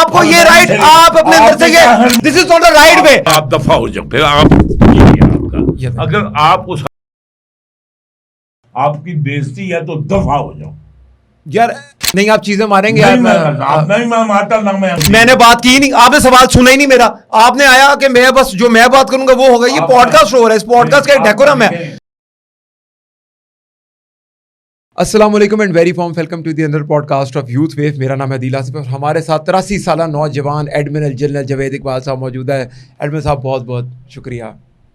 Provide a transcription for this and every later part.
آپ کو یہ رائٹ آپ اپنے اندر سے یہ دس is not a right way. آپ دفعہ ہو جاؤ. پھر آپ کا اگر آپ اس آپ کی بےزتی ہے تو دفعہ ہو جاؤ. یار نہیں آپ چیزیں ماریں گے. میں نے بات کی نہیں, آپ نے سوال سنا ہی نہیں میرا. آپ نے آیا کہ میں بس جو میں بات کروں گا وہ ہوگا. یہ پوڈ کاسٹ ہو رہا ہے, اس پوڈ کاسٹ کا ایک ڈیکورم ہے. السلام علیکم and very warm welcome to the اندر podcast of youth view. میرا نام ہے عدیل آصف اور ہمارے ساتھ 83 سالہ نوجوان ایڈمنل جنرل جاوید اقبال صاحب موجود ہے. ایڈمن صاحب بہت بہت شکریہ.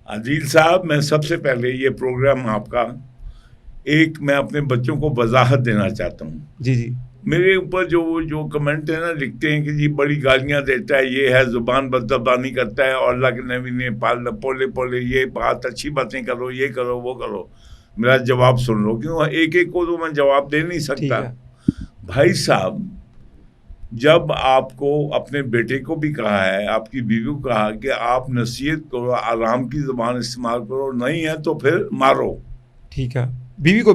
عدیل صاحب, میں سب سے پہلے یہ پروگرام آپ کا میں اپنے بچوں کو وضاحت دینا چاہتا ہوں. جی جی. میرے اوپر جو کمنٹ ہے نا, لکھتے ہیں کہ جی بڑی گالیاں دیتا ہے, یہ ہے زبان بدزبانی کرتا ہے, اور اللہ کے نبی نے پولے یہ بات اچھی باتیں کرو, یہ کرو وہ کرو. میرا جواب سن لو, کیوں ایک ایک کو تو میں جواب دے نہیں سکتا. بھائی صاحب, جب آپ کو اپنے بیٹے کو بھی کہا ہے, آپ کی بیوی کو کہا کہ آپ نصیحت کرو, آرام کی زبان استعمال کرو, نہیں ہے تو پھر مارو. ٹھیک ہے. بیوی کو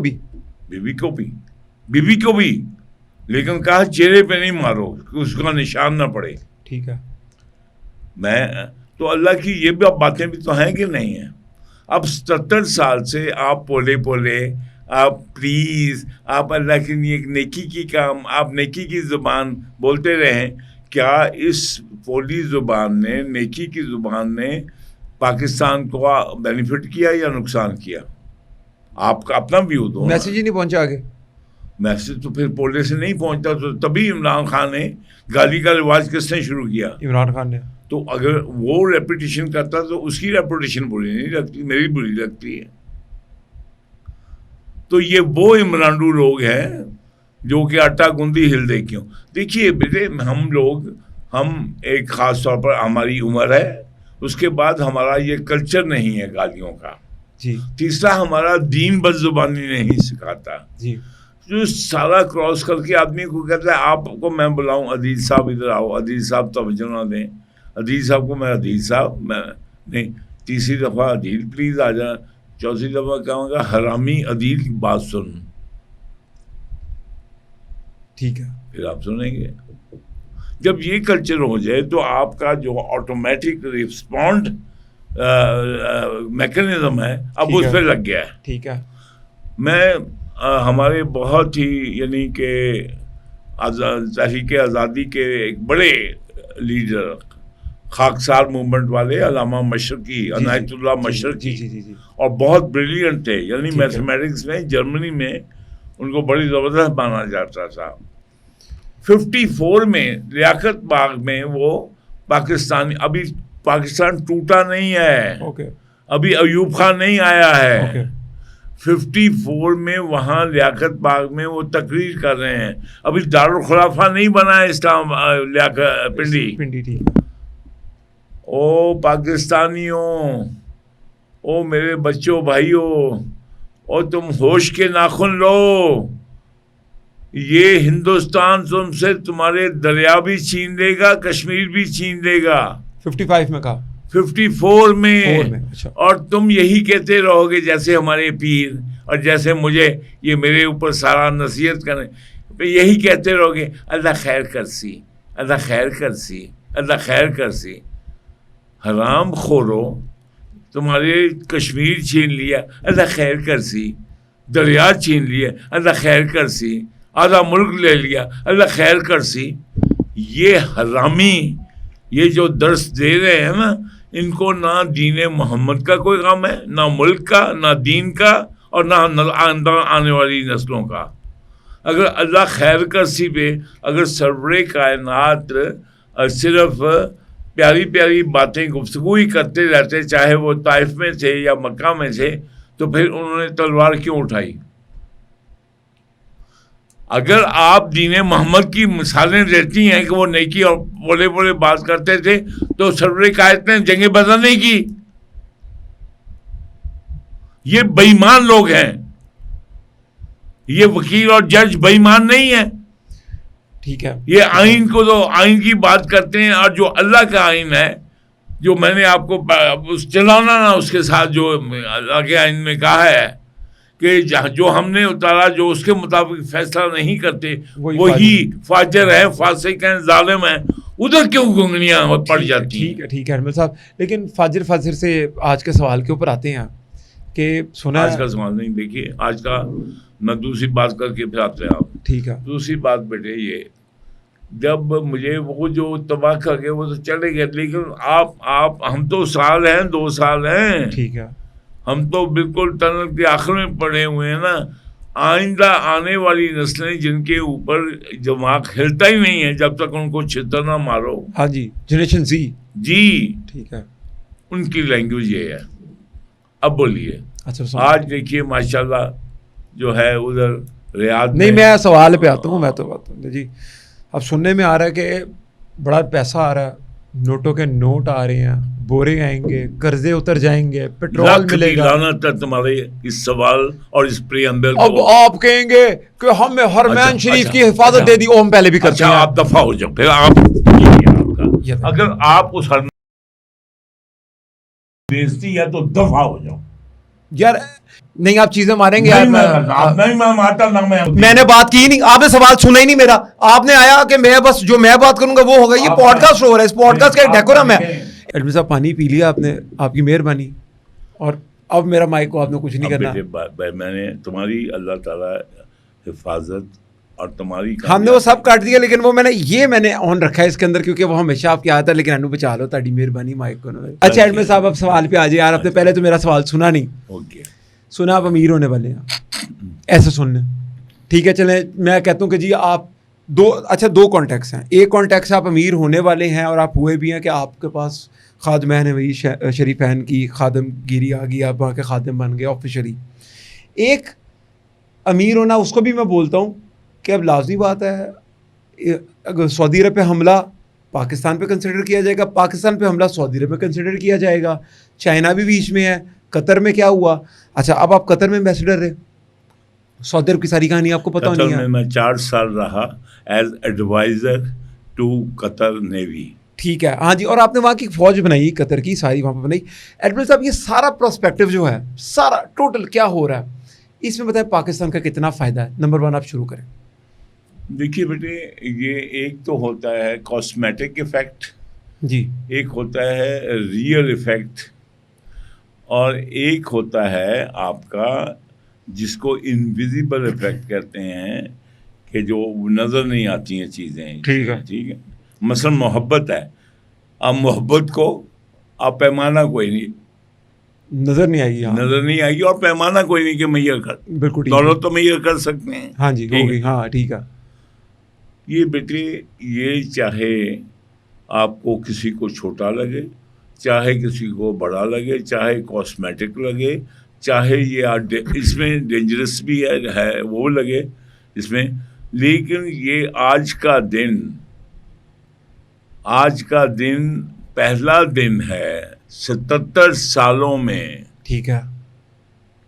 بھی لیکن کہا چہرے پہ نہیں مارو کہ اس کا نشان نہ پڑے. ٹھیک ہے. میں تو اللہ کی یہ بھی باتیں بھی تو ہیں کہ نہیں ہیں. اب 70 سال سے آپ پولے آپ پلیز آپ اللہ کے لیے نیکی کی کام, آپ نیکی کی زبان بولتے رہیں. کیا اس پولی زبان نے, نیکی کی زبان نے پاکستان کو بینیفٹ کیا یا نقصان کیا؟ آپ کا اپنا ویو دو. میسج ہی نہیں پہنچا آگے. میسج تو پھر پولے سے نہیں پہنچتا, تو تبھی عمران خان نے گالی کا رواج کس نے شروع کیا؟ عمران خان نے. تو اگر وہ ریپوٹیشن کرتا تو اس کی ریپوٹیشن بری نہیں لگتی, میری بری لگتی ہے. تو یہ وہ عمرانڈو لوگ ہیں جو کہ آٹا گوندی ہل دے کیوں. دیکھیے بیٹے, ہم ایک خاص طور پر ہماری عمر ہے, اس کے بعد ہمارا یہ کلچر نہیں ہے گالیوں کا. جی. تیسرا ہمارا دین بد زبانی نہیں سکھاتا. جی. جو سارا کراس کر کے آدمی کو کہتا ہے, آپ کو میں بلاؤں عدیل صاحب ادھر آؤ, عدیل صاحب توجہ نہ دیں, عدیل صاحب کو میں عدیل صاحب میں نہیں, تیسری دفعہ عدیل پلیز آ جا, چوتھی دفعہ کہوں گا حرامی عدیل کی بات سن. ٹھیک ہے. پھر آپ سنیں گے. جب یہ کلچر ہو جائے تو آپ کا جو آٹومیٹک رسپونڈ میکینزم ہے اب اس پہ لگ گیا ہے. ٹھیک ہے. میں ہمارے بہت ہی یعنی کہ تحریک آزادی کے ایک بڑے لیڈر, خاکسار موومنٹ والے علامہ مشرقی, عنایت اللہ مشرقی, اور بہت بریلینٹ تھے. یعنی میتھمیٹکس میں جرمنی میں ان کو بڑی زبردست مانا جاتا تھا. 54 میں لیاقت باغ میں وہ پاکستانی, ابھی پاکستان ٹوٹا نہیں ہے, ابھی ایوب خان نہیں آیا ہے. 54 میں وہاں لیاقت باغ میں وہ تقریر کر رہے ہیں. ابھی دارالخلافہ نہیں بنا ہے اسلام پنڈی. او پاکستانیوں, او میرے بچوں بھائیوں, او تم ہوش کے ناخن لو. یہ ہندوستان تم سے تمہارے دریا بھی چھین لے گا, کشمیر بھی چھین لے گا. 55 میں کہا, 54 میں. اچھا. اور تم یہی کہتے رہو گے جیسے ہمارے پیر, اور جیسے مجھے یہ میرے اوپر سارا نصیحت کرنے, یہی کہتے رہو گے اللہ خیر کرسی, اللہ خیر کرسی, اللہ خیر کرسی. حرام خورو, تمہارے کشمیر چھین لیا, اللہ خیر کرسی. دریا چھین لیا, اللہ خیر کرسی. آدھا ملک لے لیا, اللہ خیر کرسی. یہ حرامی یہ جو درس دے رہے ہیں نا, ان کو نہ دین محمد کا کوئی غم ہے, نہ ملک کا, نہ دین کا, اور نہ آنے والی نسلوں کا. اگر اللہ خیر کرسی پہ اگر سرور کائنات صرف پیاری پیاری باتیں گفتگو ہی کرتے رہتے, چاہے وہ طائف میں تھے یا مکہ میں تھے, تو پھر انہوں نے تلوار کیوں اٹھائی؟ اگر آپ دین محمد کی مثالیں دیتی ہیں کہ وہ نیکی اور بولے بات کرتے تھے, تو سرور کائنات نے جنگیں بدر نہیں کی. یہ بے ایمان لوگ ہیں, یہ وکیل اور جج بے ایمان نہیں ہیں. ٹھیک ہے. یہ آئین کو تو آئین کی بات کرتے ہیں, اور جو اللہ کا آئین ہے, جو میں نے آپ کو چلانا نا اس کے ساتھ جو اللہ کے آئین میں کہا ہے کہ جو ہم نے اتارا جو اس کے مطابق فیصلہ نہیں کرتے وہی فاجر ہیں، فاسق ہیں، ظالم ہیں، ادھر کیوں گنگنیاں پڑ جاتی ہیں؟ ٹھیک ہے احمد صاحب، لیکن فاجر سے آج کے سوال کے اوپر آتے ہیں کہ سنا آج کا سوال نہیں، دیکھیے آج کا میں دوسری بات کر کے پھر آتے ہیں آپ. ٹھیک ہے. دوسری بات بیٹے یہ، جب مجھے وہ جو تباہ کر کے وہ تو چلے گئے، لیکن آپ ہم تو سال ہیں، 2 سال ہیں. ٹھیک ہے. ہم تو بالکل ٹنل کے آخر میں پڑے ہوئے ہیں نا. آئندہ آنے والی نسلیں جن کے اوپر دماغ ہلتا ہی نہیں ہے جب تک ان کو چھتر نہ مارو. ہاں جی، جنریشن زی. جی ٹھیک ہے. ان کی لینگویج یہ ہے. اب بولیے. اچھا آج دیکھیے ماشاءاللہ جو ہے ادھر ریاض نہیں، میں سوال پہ آتا ہوں. میں تو بات ہوں جی، اب سننے میں آ رہا ہے کہ بڑا پیسہ آ رہا ہے، نوٹوں کے نوٹ آ رہے ہیں، بورے آئیں گے، قرضے اتر جائیں گے، پیٹرول ملے گا. لعنت ہے تمہارے اس سوال اور اس پریامبل اب آپ کہیں گے کہ ہم نے حرمین شریف کی حفاظت دے دی. وہ ہم پہلے بھی کرتے ہیں. آپ دفع ہو جاؤ. پھر آپ اگر آپ اس حرمین بےزتی ہے تو دفع ہو جاؤ یار. نہیں آپ چیزیں ماریں گے یار. میں نے بات کی نہیں، آپ نے سوال سنا ہی نہیں میرا. آپ نے آیا کہ میں بس جو میں بات کروں گا وہ ہوگا. یہ پوڈ کاسٹ ہو رہا ہے، اس پوڈ کاسٹ کا ایک ڈیکورم ہے. ایڈمن صاحب پانی پی لیا آپ نے، آپ کی مہربانی. اور اب میرا مائک کو آپ نے کچھ نہیں کرنا. میں نے تمہاری اللہ تعالیٰ حفاظت اور تمہاری ہم نے وہ سب کاٹ دیا، لیکن وہ میں نے آن رکھا ہے اس کے اندر کیونکہ وہ ہمیشہ آپ کی آتا ہے. لیکن انو بچا لو، تاڑی مہربانی مائک کو. اچھا ایڈمن صاحب اب سوال پہ آ جائے. یار آپ نے پہلے تو میرا سوال سنا نہیں. اوکے. سنا آپ امیر ہونے والے ہیں، ایسے سننے. ٹھیک ہے چلیں میں کہتا ہوں کہ جی آپ دو کانٹیکس ہیں. ایک کانٹیکس آپ امیر ہونے والے ہیں اور آپ ہوئے بھی ہیں کہ آپ کے پاس خادمین وہی شریفین کی خادم گیری آ گئی، آپ وہاں کے خادم بن گئے آفیشلی. ایک امیر ہونا اس کو بھی میں بولتا ہوں کہ اب لازمی بات ہے اگر سعودی عرب پہ حملہ پاکستان پہ کنسیڈر کیا جائے گا، پاکستان پہ حملہ سعودی عرب پہ کنسیڈر کیا جائے گا. چائنا بھی بیچ میں ہے. قطر میں کیا ہوا؟ اچھا اب آپ قطر میں ایمبیسڈر رہے، سعودی عرب کی ساری کہانی آپ کو پتہ ہونی ہے. قطر میں میں 4 سال رہا as adviser to Qatar navy. ٹھیک ہے. ہاں جی. اور آپ نے وہاں کی فوج بنائی، قطر کی ساری وہاں پہ بنائی. ایڈمن صاحب یہ سارا پروسپیکٹو جو ہے، سارا ٹوٹل کیا ہو رہا ہے اس میں بتائیں پاکستان کا کتنا فائدہ ہے؟ نمبر 1 آپ شروع کریں. دیکھیے بیٹے یہ ایک تو ہوتا ہے کاسمیٹک ایفیکٹ جی، ایک ہوتا ہے ریئل ایفیکٹ، اور ایک ہوتا ہے آپ کا جس کو انویزیبل ایفیکٹ کہتے ہیں کہ جو نظر نہیں آتی ہیں چیزیں. ٹھیک ہے. مثلا محبت ہے. اب محبت کو آپ پیمانہ کوئی نہیں نظر نہیں آئی نظر نہیں آئے گی اور پیمانہ کوئی نہیں کہ میئر کر. بالکل دولت تو میئر کر سکتے ہیں. ہاں جی ہوگی. ہاں ٹھیک ہے. یہ بیٹے یہ چاہے آپ کو کسی کو چھوٹا لگے، چاہے کسی کو بڑا لگے، چاہے کاسمیٹک لگے، چاہے یہ اس میں ڈینجرس بھی ہے وہ لگے اس میں، لیکن یہ آج کا دن پہلا دن ہے 77 سالوں میں. ٹھیک ہے.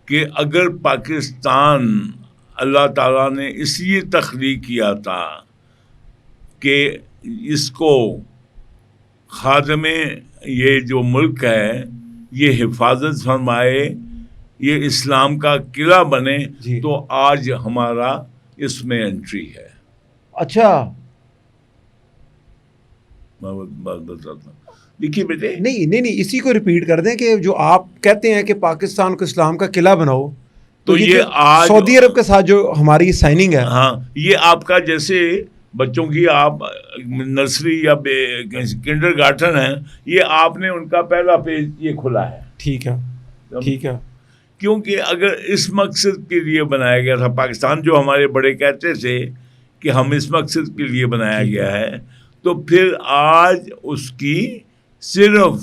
کہ اگر پاکستان اللہ تعالیٰ نے اس لیے تخلیق کیا تھا کہ اس کو خادم یہ جو ملک ہے یہ حفاظت فرمائے، یہ اسلام کا قلعہ بنے، تو آج ہمارا اس میں انٹری ہے. اچھا بتاتا ہوں. دیکھیے بیٹے نہیں اسی کو ریپیٹ کر دیں کہ جو آپ کہتے ہیں کہ پاکستان کو اسلام کا قلعہ بناؤ، تو یہ آج سعودی عرب کے ساتھ جو ہماری سائننگ ہے، ہاں یہ آپ کا جیسے بچوں کی آپ نرسری یا کنڈر گارٹن ہے، یہ آپ نے ان کا پہلا پیج یہ کھلا ہے. ٹھیک ہے. ٹھیک ہے. کیونکہ اگر اس مقصد کے لیے بنایا گیا تھا پاکستان، جو ہمارے بڑے کہتے تھے کہ ہم اس مقصد کے لیے بنایا گیا ہے، تو پھر آج اس کی صرف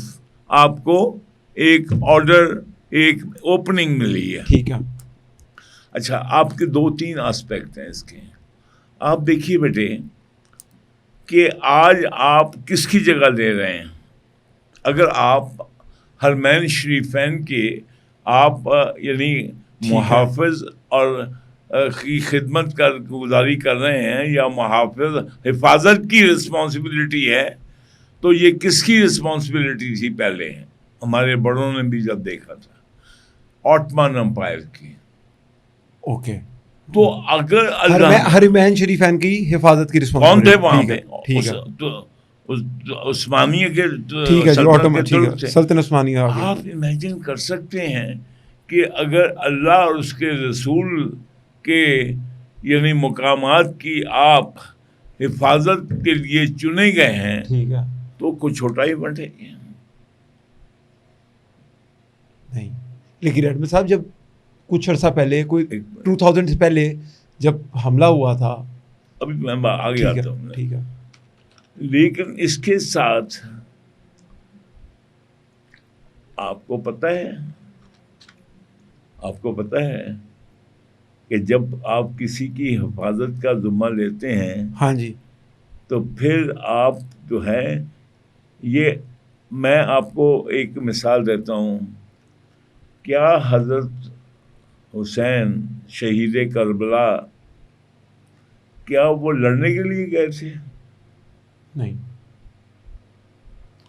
آپ کو ایک آرڈر، ایک اوپننگ ملی ہے. ٹھیک ہے. اچھا آپ کے 2-3 آسپیکٹ ہیں اس کے. آپ دیکھیے بیٹے کہ آج آپ کس کی جگہ لے رہے ہیں. اگر آپ حرمین شریفین کے آپ یعنی محافظ اور کی خدمت گزاری کر رہے ہیں یا محافظ حفاظت کی رسپانسبلٹی ہے، تو یہ کس کی رسپانسبلٹی تھی؟ پہلے ہمارے بڑوں نے بھی جب دیکھا تھا آٹمان امپائر کی. اوکے. تو اگر اللہ حرمین شریفین کی حفاظت کی کون تھے وہاں پہ؟ ٹھیک ہے عثمانیہ کے ٹھیک ہے جی سلطنت عثمانیہ. آپ امیجن کر سکتے ہیں کہ اگر اللہ اور اس کے رسول کے یعنی مقامات کی آپ حفاظت کے لیے چنے گئے ہیں ٹھیک ہے تو کچھ چھوٹا ہی بٹے نہیں. لیکن ایڈمن صاحب جب کچھ عرصہ پہلے کوئی 2000 سے پہلے جب حملہ ہوا تھا, ابھی میں آگے آتا ہوں, ٹھیک ہے, لیکن اس کے ساتھ آپ کو پتہ ہے کہ جب آپ کسی کی حفاظت کا ذمہ لیتے ہیں ہاں جی, تو پھر آپ جو ہے یہ میں آپ کو ایک مثال دیتا ہوں. کیا حضرت حسین شہید کربلا کیا وہ لڑنے کے لیے گئے تھے؟ نہیں.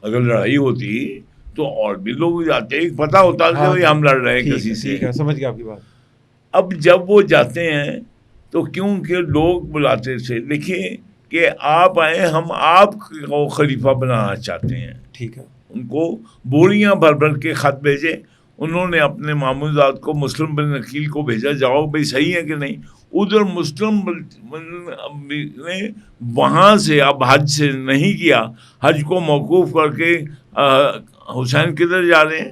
اگر لڑائی ہوتی تو اور بھی لوگ جاتے, پتہ ہوتا کہ ہم لڑ رہے ہیں کسی سے. سمجھ گیا آپ کی بات. اب جب وہ جاتے ہیں تو کیونکہ لوگ بلاتے تھے, دیکھیں کہ آپ آئے, ہم آپ کو خلیفہ بنانا چاہتے ہیں. ٹھیک ہے. ان کو بوریاں بھر بھر کے خط بھیجے, انہوں نے اپنے ماموزاد کو مسلم بن عقیل کو بھیجا, جاؤ بھائی صحیح ہے کہ نہیں. ادھر مسلم نے وہاں سے اب حج سے نہیں کیا, حج کو موقوف کر کے حسین کدھر جا رہے ہیں؟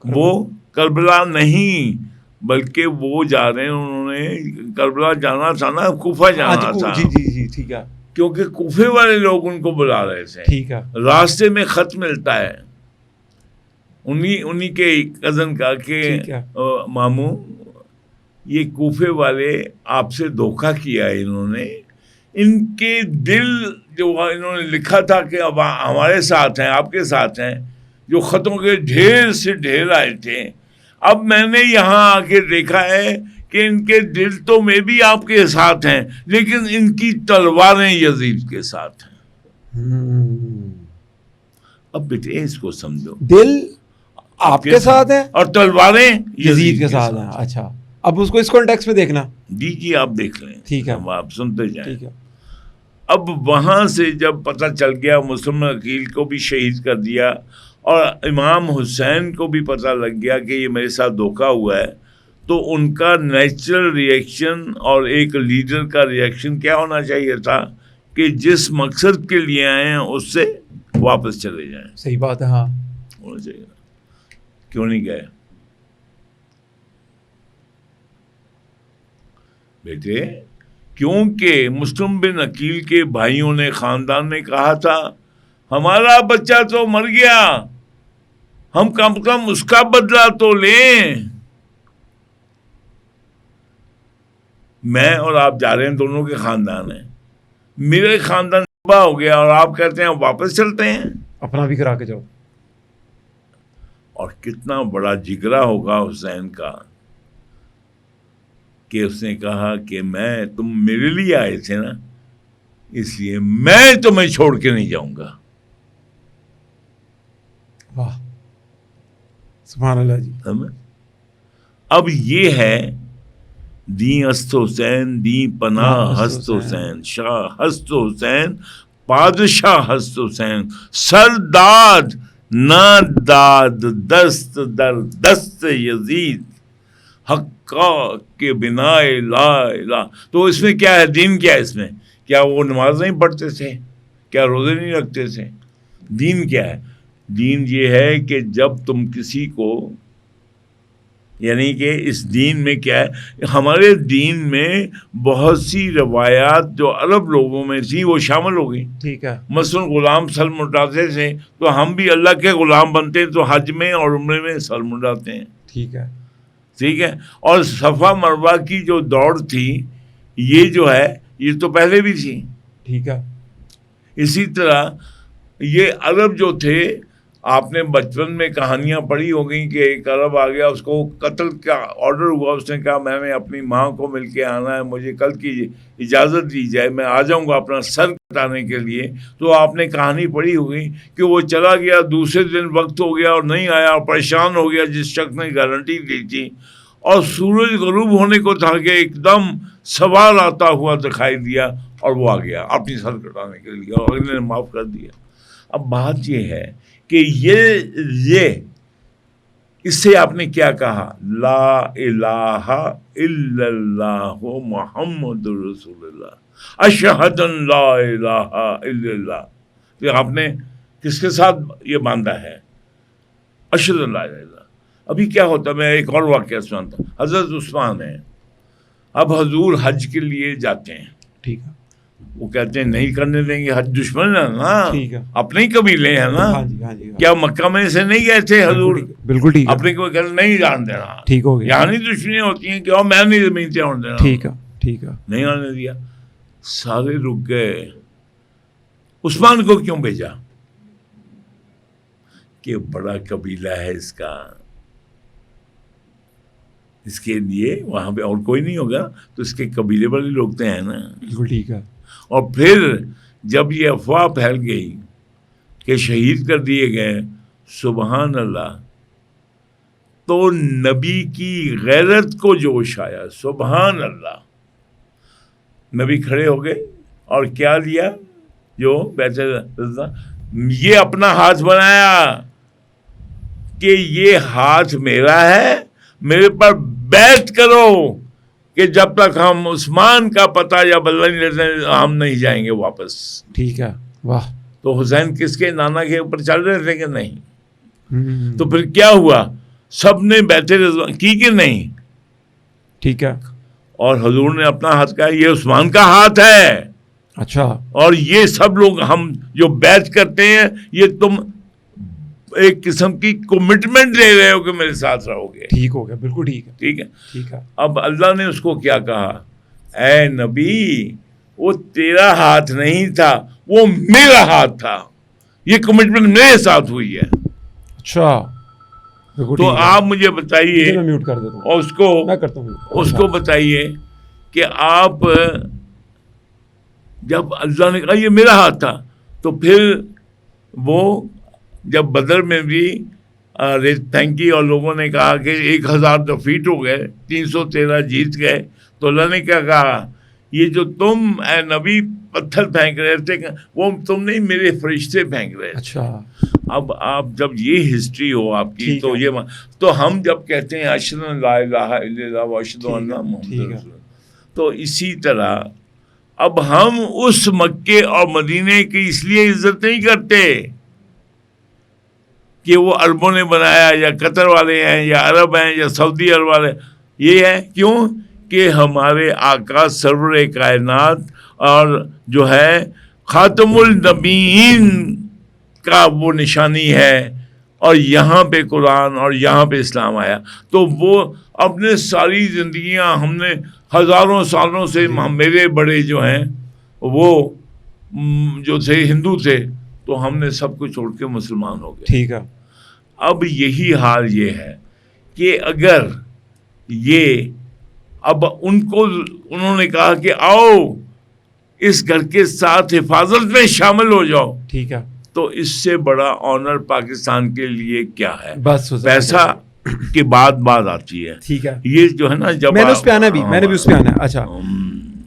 وہ کربلا نہیں بلکہ وہ جا رہے ہیں, انہوں نے کربلا جانا تھا نا, کوفہ جانا تھا. جی ٹھیک ہے, کیونکہ کوفے والے لوگ ان کو بلا رہے تھے. ٹھیک ہے. راستے میں خط ملتا ہے انہی کے کزن کا کہ ماموں یہ کوفے والے آپ سے دھوکہ کیا ہے, انہوں نے ان کے دل جو انہوں نے لکھا تھا کہ اب ہمارے ساتھ ہیں, آپ کے ساتھ ہیں, جو خطوں کے ڈھیر سے ڈھیر آئے تھے, اب میں نے یہاں آ کے دیکھا ہے کہ ان کے دل تو میں بھی آپ کے ساتھ ہیں, لیکن ان کی تلواریں یزید کے ساتھ ہیں. اب بیٹے اس کو سمجھو, دل آپ کے ساتھ ہیں اور تلواریں یزید کے ساتھ ہیں. اچھا, اب اس کو اس کانٹیکس میں دیکھنا. جی آپ دیکھ لیں. ٹھیک ہے, آپ سنتے جائیں. ٹھیک ہے. اب وہاں سے جب پتہ چل گیا, مسلم عقیل کو بھی شہید کر دیا, اور امام حسین کو بھی پتہ لگ گیا کہ یہ میرے ساتھ دھوکہ ہوا ہے, تو ان کا نیچرل ریئیکشن اور ایک لیڈر کا ریئیکشن کیا ہونا چاہیے تھا کہ جس مقصد کے لیے آئے ہیں اس سے واپس چلے جائیں. صحیح بات ہے. ہاں ہونا چاہیے. کیوں نہیں گئے بیٹے؟ کیونکہ مسلم بن عقیل کے بھائیوں نے, خاندان نے کہا تھا ہمارا بچہ تو مر گیا, ہم کم سے کم اس کا بدلہ تو لیں. میں اور آپ جا رہے ہیں, دونوں کے خاندان ہیں, میرے خاندان تباہ ہو گیا اور آپ کہتے ہیں واپس چلتے ہیں, اپنا بھی کرا کے جاؤ. اور کتنا بڑا جگرا ہوگا حسین کا کہ اس نے کہا کہ تم میرے لیے آئے تھے نا, اس لیے میں تمہیں چھوڑ کے نہیں جاؤں گا. واہ سبحان اللہ جی. اب یہ ہے دین ہست حسین, دین پناہ ہست حسین, شاہ ہست حسین, بادشاہ ہست حسین, سرداد نہ داد دست در دست یزید, حقا کے بنا لا الہ. تو اس میں کیا ہے, دین کیا ہے اس میں؟ کیا وہ نماز نہیں پڑھتے تھے؟ کیا روزے نہیں رکھتے تھے؟ دین کیا ہے؟ دین یہ ہے کہ جب تم کسی کو, یعنی کہ اس دین میں کیا ہے, ہمارے دین میں بہت سی روایات جو عرب لوگوں میں تھیں وہ شامل ہو گئی. ٹھیک ہے. مثلا غلام سر منڈاتے تھے, تو ہم بھی اللہ کے غلام بنتے ہیں, تو حج میں اور عمرے میں سر منڈاتے ہیں. ٹھیک ہے. ٹھیک ہے. اور صفا مروہ کی جو دوڑ تھی, یہ جو ہے یہ تو پہلے بھی تھی. ٹھیک ہے. اسی طرح یہ عرب جو تھے, آپ نے بچپن میں کہانیاں پڑھی ہو گئیں کہ ایک عرب آ گیا, اس کو قتل کا آرڈر ہوا, اس نے کہا میں نے اپنی ماں کو مل کے آنا ہے, مجھے کل کی اجازت دی جائے, میں آ جاؤں گا اپنا سر کٹانے کے لیے. تو آپ نے کہانی پڑھی ہوگی کہ وہ چلا گیا, دوسرے دن وقت ہو گیا اور نہیں آیا, اور پریشان ہو گیا جس شخص نے گارنٹی دی تھی, اور سورج غروب ہونے کو تھا کہ ایک دم سوار آتا ہوا دکھائی دیا اور وہ آ گیا اپنی سر کٹانے کے لیے اور انہوں نے معاف کر دیا. اب بات یہ ہے کہ یہ اس سے آپ نے کیا کہا؟ لا الہ الا اللہ محمد رسول اللہ اشہد ان لا الہ الا اللہ. پھر آپ نے کس کے ساتھ یہ باندھا ہے؟ اشہد ان لا الہ الا اللہ. ابھی کیا ہوتا ہے، میں ایک اور واقعہ سناتا ہوں. حضرت عثمان ہیں، اب حضور حج کے لیے جاتے ہیں، ٹھیک ہے، وہ کہتے ہیں نہیں کرنے دیں گے، حج دشمن ہے نا، ٹھیک ہے، اپنے ہی قبیلے ہیں نا. ہاں جی ہاں جی، کیا مکہ میں سے نہیں گئے تھے حضور؟ بالکل ٹھیک ہے، اپنے کو کہتے نہیں جان دینا، ٹھیک ہو گیا، یہاں نہیں دشمنیاں ہوتی ہیں کہ میں نہیں زمین سے آنے دینا، ٹھیک ہے ٹھیک ہے. نہیں آنے دیا. سارے رک گئے. عثمان کو کیوں بھیجا؟ کہ بڑا قبیلہ ہے اس کا، اس کے لیے وہاں پہ اور کوئی نہیں ہوگا تو اس کے قبیلے والے لوگ تو ہیں نا. بالکل ٹھیک ہے. اور پھر جب یہ افواہ پھیل گئی کہ شہید کر دیے گئے، سبحان اللہ، تو نبی کی غیرت کو جوش آیا. سبحان اللہ. نبی کھڑے ہو گئے اور کیا لیا؟ جو بیت یہ اپنا ہاتھ بنایا کہ یہ ہاتھ میرا ہے، میرے پر بیعت کرو کہ جب تک ہم عثمان کا پتہ یا بدلہ نہیں لیتے ہم نہیں جائیں گے واپس. ٹھیک ہے. واہ. تو حسین کس کے نانا کے اوپر چل رہے تھے کہ نہیں؟ تو پھر کیا ہوا؟ سب نے بیعت رضوان کی کہ نہیں؟ ٹھیک ہے. اور حضور نے اپنا ہاتھ کہا یہ عثمان کا ہاتھ ہے. اچھا. اور یہ سب لوگ ہم جو بیعت کرتے ہیں یہ تم ایک قسم کی کمٹمنٹ لے رہے ہو کہ میرے ساتھ رہو گے. ٹھیک ہو گیا. بالکل ٹھیک ہے. ٹھیک ہے. ٹھیک ہے. اب اللہ نے اس کو کیا کہا؟ اے نبی، وہ تیرا ہاتھ نہیں تھا، وہ میرا ہاتھ تھا. یہ کمٹمنٹ میرے ساتھ ہوئی ہے. اچھا. تو آپ مجھے بتائیے، میں میوٹ کر دیتا ہوں اور اس کو میں کرتا ہوں. اس کو بتائیے کہ آپ جب اللہ نے کہا یہ میرا ہاتھ تھا، تو پھر وہ جب بدر میں بھی تھینکی اور لوگوں نے کہا کہ 1000 ڈیفیٹ ہو گئے، 313 جیت گئے، تو اللہ نے کیا کہا؟ یہ جو تم اے نبی پتھر پھینک رہے تھے وہ تم نہیں، میرے فرشتے پھینک رہے تھے. اچھا. اب آپ جب یہ ہسٹری ہو آپ کی تو یہ تو ہم جب کہتے ہیں اشہد ان لا الہ الا اللہ و اشہد ان محمد رسول اللہ، تو اسی طرح اب ہم اس مکے اور مدینے کی اس لیے عزت نہیں کرتے کہ وہ عربوں نے بنایا یا قطر والے ہیں یا عرب ہیں یا سعودی عرب والے. یہ ہے کیوں کہ ہمارے آقا سرور کائنات اور جو ہے خاتم النبیین کا وہ نشانی ہے، اور یہاں پہ قرآن اور یہاں پہ اسلام آیا. تو وہ اپنے ساری زندگیاں ہم نے ہزاروں سالوں سے، میرے بڑے جو ہیں وہ جو تھے ہندو تھے، تو ہم نے سب کو چھوڑ کے مسلمان ہو گئے. ٹھیک ہے. اب یہی حال یہ ہے کہ اگر یہ اب انہوں نے کہا کہ آؤ اس گھر کے ساتھ حفاظت میں شامل ہو جاؤ، ٹھیک ہے، تو اس سے بڑا آنر پاکستان کے لیے کیا ہے؟ بس پیسہ کی بات آتی ہے. ٹھیک ہے. یہ جو ہے نا، جب میں نے اس پہ آنا بھی، میں نے بھی اس پہ آنا ہے. اچھا،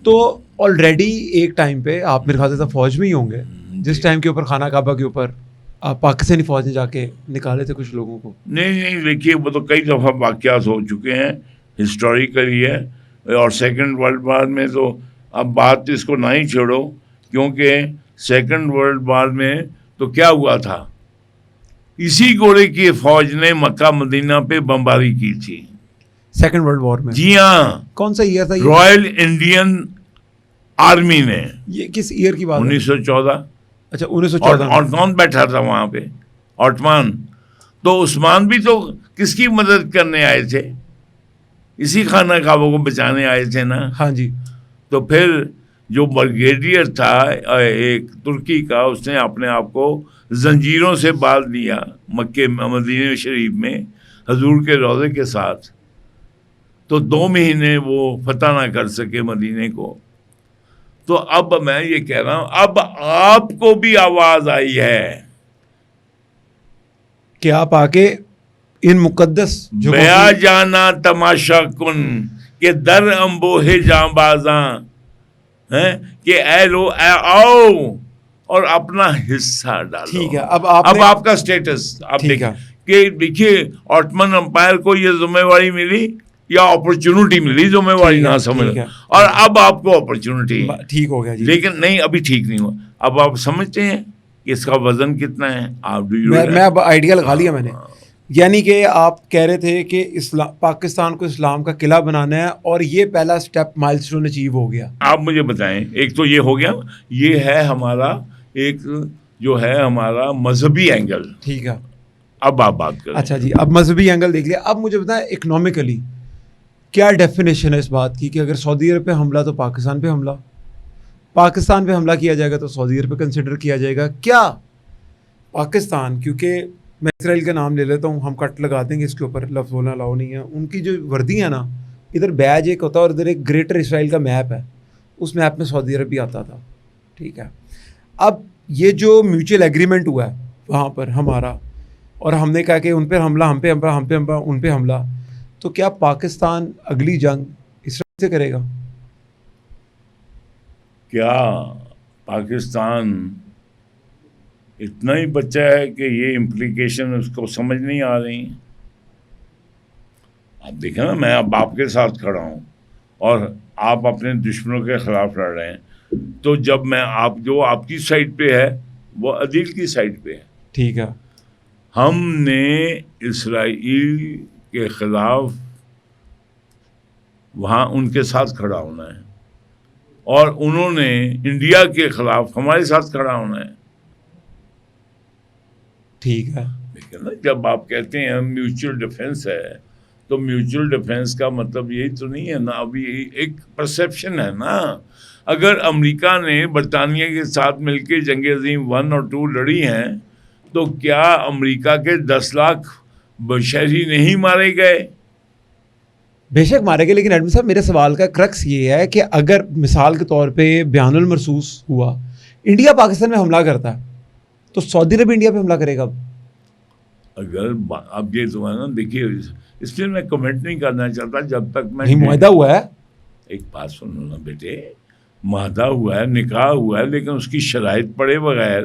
تو آلریڈی ایک ٹائم پہ آپ میرے خیال سے فوج میں ہی ہوں گے جس ٹائم کے اوپر خانہ کعبہ کے اوپر پاکستانی فوج نے جا کے نکالے تھے کچھ لوگوں کو. نہیں دیکھیے، وہ تو کئی دفعہ واقعات ہو چکے ہیں، ہسٹوریکلی ہے. اور سیکنڈ ورلڈ وار میں تو اب بات اس کو نہ ہی چھوڑو، کیونکہ سیکنڈ ورلڈ وار میں تو کیا ہوا تھا، اسی گھوڑے کی فوج نے مکہ مدینہ پہ بمباری کی تھی. سیکنڈ ورلڈ وار میں؟ جی ہاں. کون سا ایئر تھا یہ؟ رائل انڈین آرمی نے. یہ کس ایئر کی بات ہے؟ 1914. اچھا 1914. اور کون بیٹھا تھا وہاں پہ؟ عثمان. تو عثمان بھی تو کس کی مدد کرنے آئے تھے؟ اسی خانہ کعبہ کو بچانے آئے تھے نا. ہاں جی. تو پھر جو بریگیڈیئر تھا ایک ترکی کا، اس نے اپنے آپ کو زنجیروں سے باندھ لیا مکے مدینہ شریف میں حضور کے روضے کے ساتھ. تو 2 مہینے وہ فتح نہ کر سکے مدینے کو. تو اب میں یہ کہہ رہا ہوں، اب آپ کو بھی آواز آئی ہے کہ آپ آ کے ان مقدس بیا جانا تماشا کن کہ در امبوہ جاں بازاں ہیں کہ اے لو اے آؤ اور اپنا حصہ ڈالو. ٹھیک ہے. اب آپ کا اسٹیٹس آپ دیکھیے آٹمن امپائر کو یہ ذمہ داری ملی یا اپرچونٹی ملی, ذمہ داری نہ سمجھ, اور اب آپ کو اپرچونٹی ٹھیک ہو گیا جی, لیکن نہیں ابھی ٹھیک نہیں ہوا. اب آپ سمجھتے ہیں کہ اس کا وزن کتنا ہے. آپ میں اب آئیڈیا لگا لیا میں نے. یعنی کہ آپ کہہ رہے تھے کہ پاکستان کو اسلام کا قلعہ بنانا ہے اور یہ پہلا سٹیپ مائلسٹون اچیو ہو گیا. آپ مجھے بتائیں, ایک تو یہ ہو گیا, یہ ہے ہمارا ایک جو ہے ہمارا مذہبی اینگل. ٹھیک ہے, اب آپ بات کریں. اچھا جی, اب مذہبی اینگل دیکھ لیا. اب مجھے بتائیں اکنامکلی کیا ڈیفینیشن ہے اس بات کی کہ اگر سعودی عرب پہ حملہ تو پاکستان پہ حملہ, پاکستان پہ حملہ کیا جائے گا تو سعودی عرب پہ کنسیڈر کیا جائے گا. کیا پاکستان, کیونکہ میں اسرائیل کا نام لے لیتا ہوں, ہم کٹ لگا دیں گے اس کے اوپر, لفظ بولنا الاؤ نہیں ہے, ان کی جو وردی ہے نا, ادھر بیج ایک ہوتا ہے اور ادھر ایک گریٹر اسرائیل کا میپ ہے, اس میپ میں سعودی عرب بھی آتا تھا. ٹھیک ہے, اب یہ جو میوچل ایگریمنٹ ہوا ہے وہاں پر ہمارا, اور ہم نے کہا کہ ان پہ حملہ, ہم پہ ان پہ حملہ, تو کیا پاکستان اگلی جنگ اسرائیل سے کرے گا؟ کیا پاکستان اتنا ہی بچہ ہے کہ یہ امپلیکیشن اس کو سمجھ نہیں آ رہی؟ آپ دیکھیں نا, میں اب آپ کے ساتھ کھڑا ہوں اور آپ اپنے دشمنوں کے خلاف لڑ رہے ہیں, تو جب میں آپ جو آپ کی سائڈ پہ ہے وہ عدیل کی سائڈ پہ ہے. ٹھیک ہے, ہم نے اسرائیل کے خلاف وہاں ان کے ساتھ کھڑا ہونا ہے, اور انہوں نے انڈیا کے خلاف ہمارے ساتھ کھڑا ہونا ہے. ٹھیک ہے, لیکن نا جب آپ کہتے ہیں میوچل ڈیفینس ہے, تو میوچل ڈیفینس کا مطلب یہی تو نہیں ہے نا. ابھی ایک پرسیپشن ہے نا. اگر امریکہ نے برطانیہ کے ساتھ مل کے جنگ عظیم 1 اور 2 لڑی ہیں, تو کیا امریکہ کے 10 لاکھ شہری نہیں مارے گئے؟ بے شک مارے گئے, لیکن ایڈمن صاحب میرے سوال کا کرکس یہ ہے کہ اگر مثال کے طور پہ بیان المرصوص ہوا, انڈیا پاکستان میں حملہ کرتا ہے, تو سعودی عرب انڈیا پہ حملہ کرے گا؟ اگر اب یہ تو ہے نا, دیکھیے اس لیے میں کمنٹ نہیں کرنا چاہتا جب تک میں معاہدہ ہوا ہے. ایک بات سن لو نا بیٹے, معاہدہ ہوا ہے, نکاح ہوا ہے, لیکن اس کی شرائط پڑے بغیر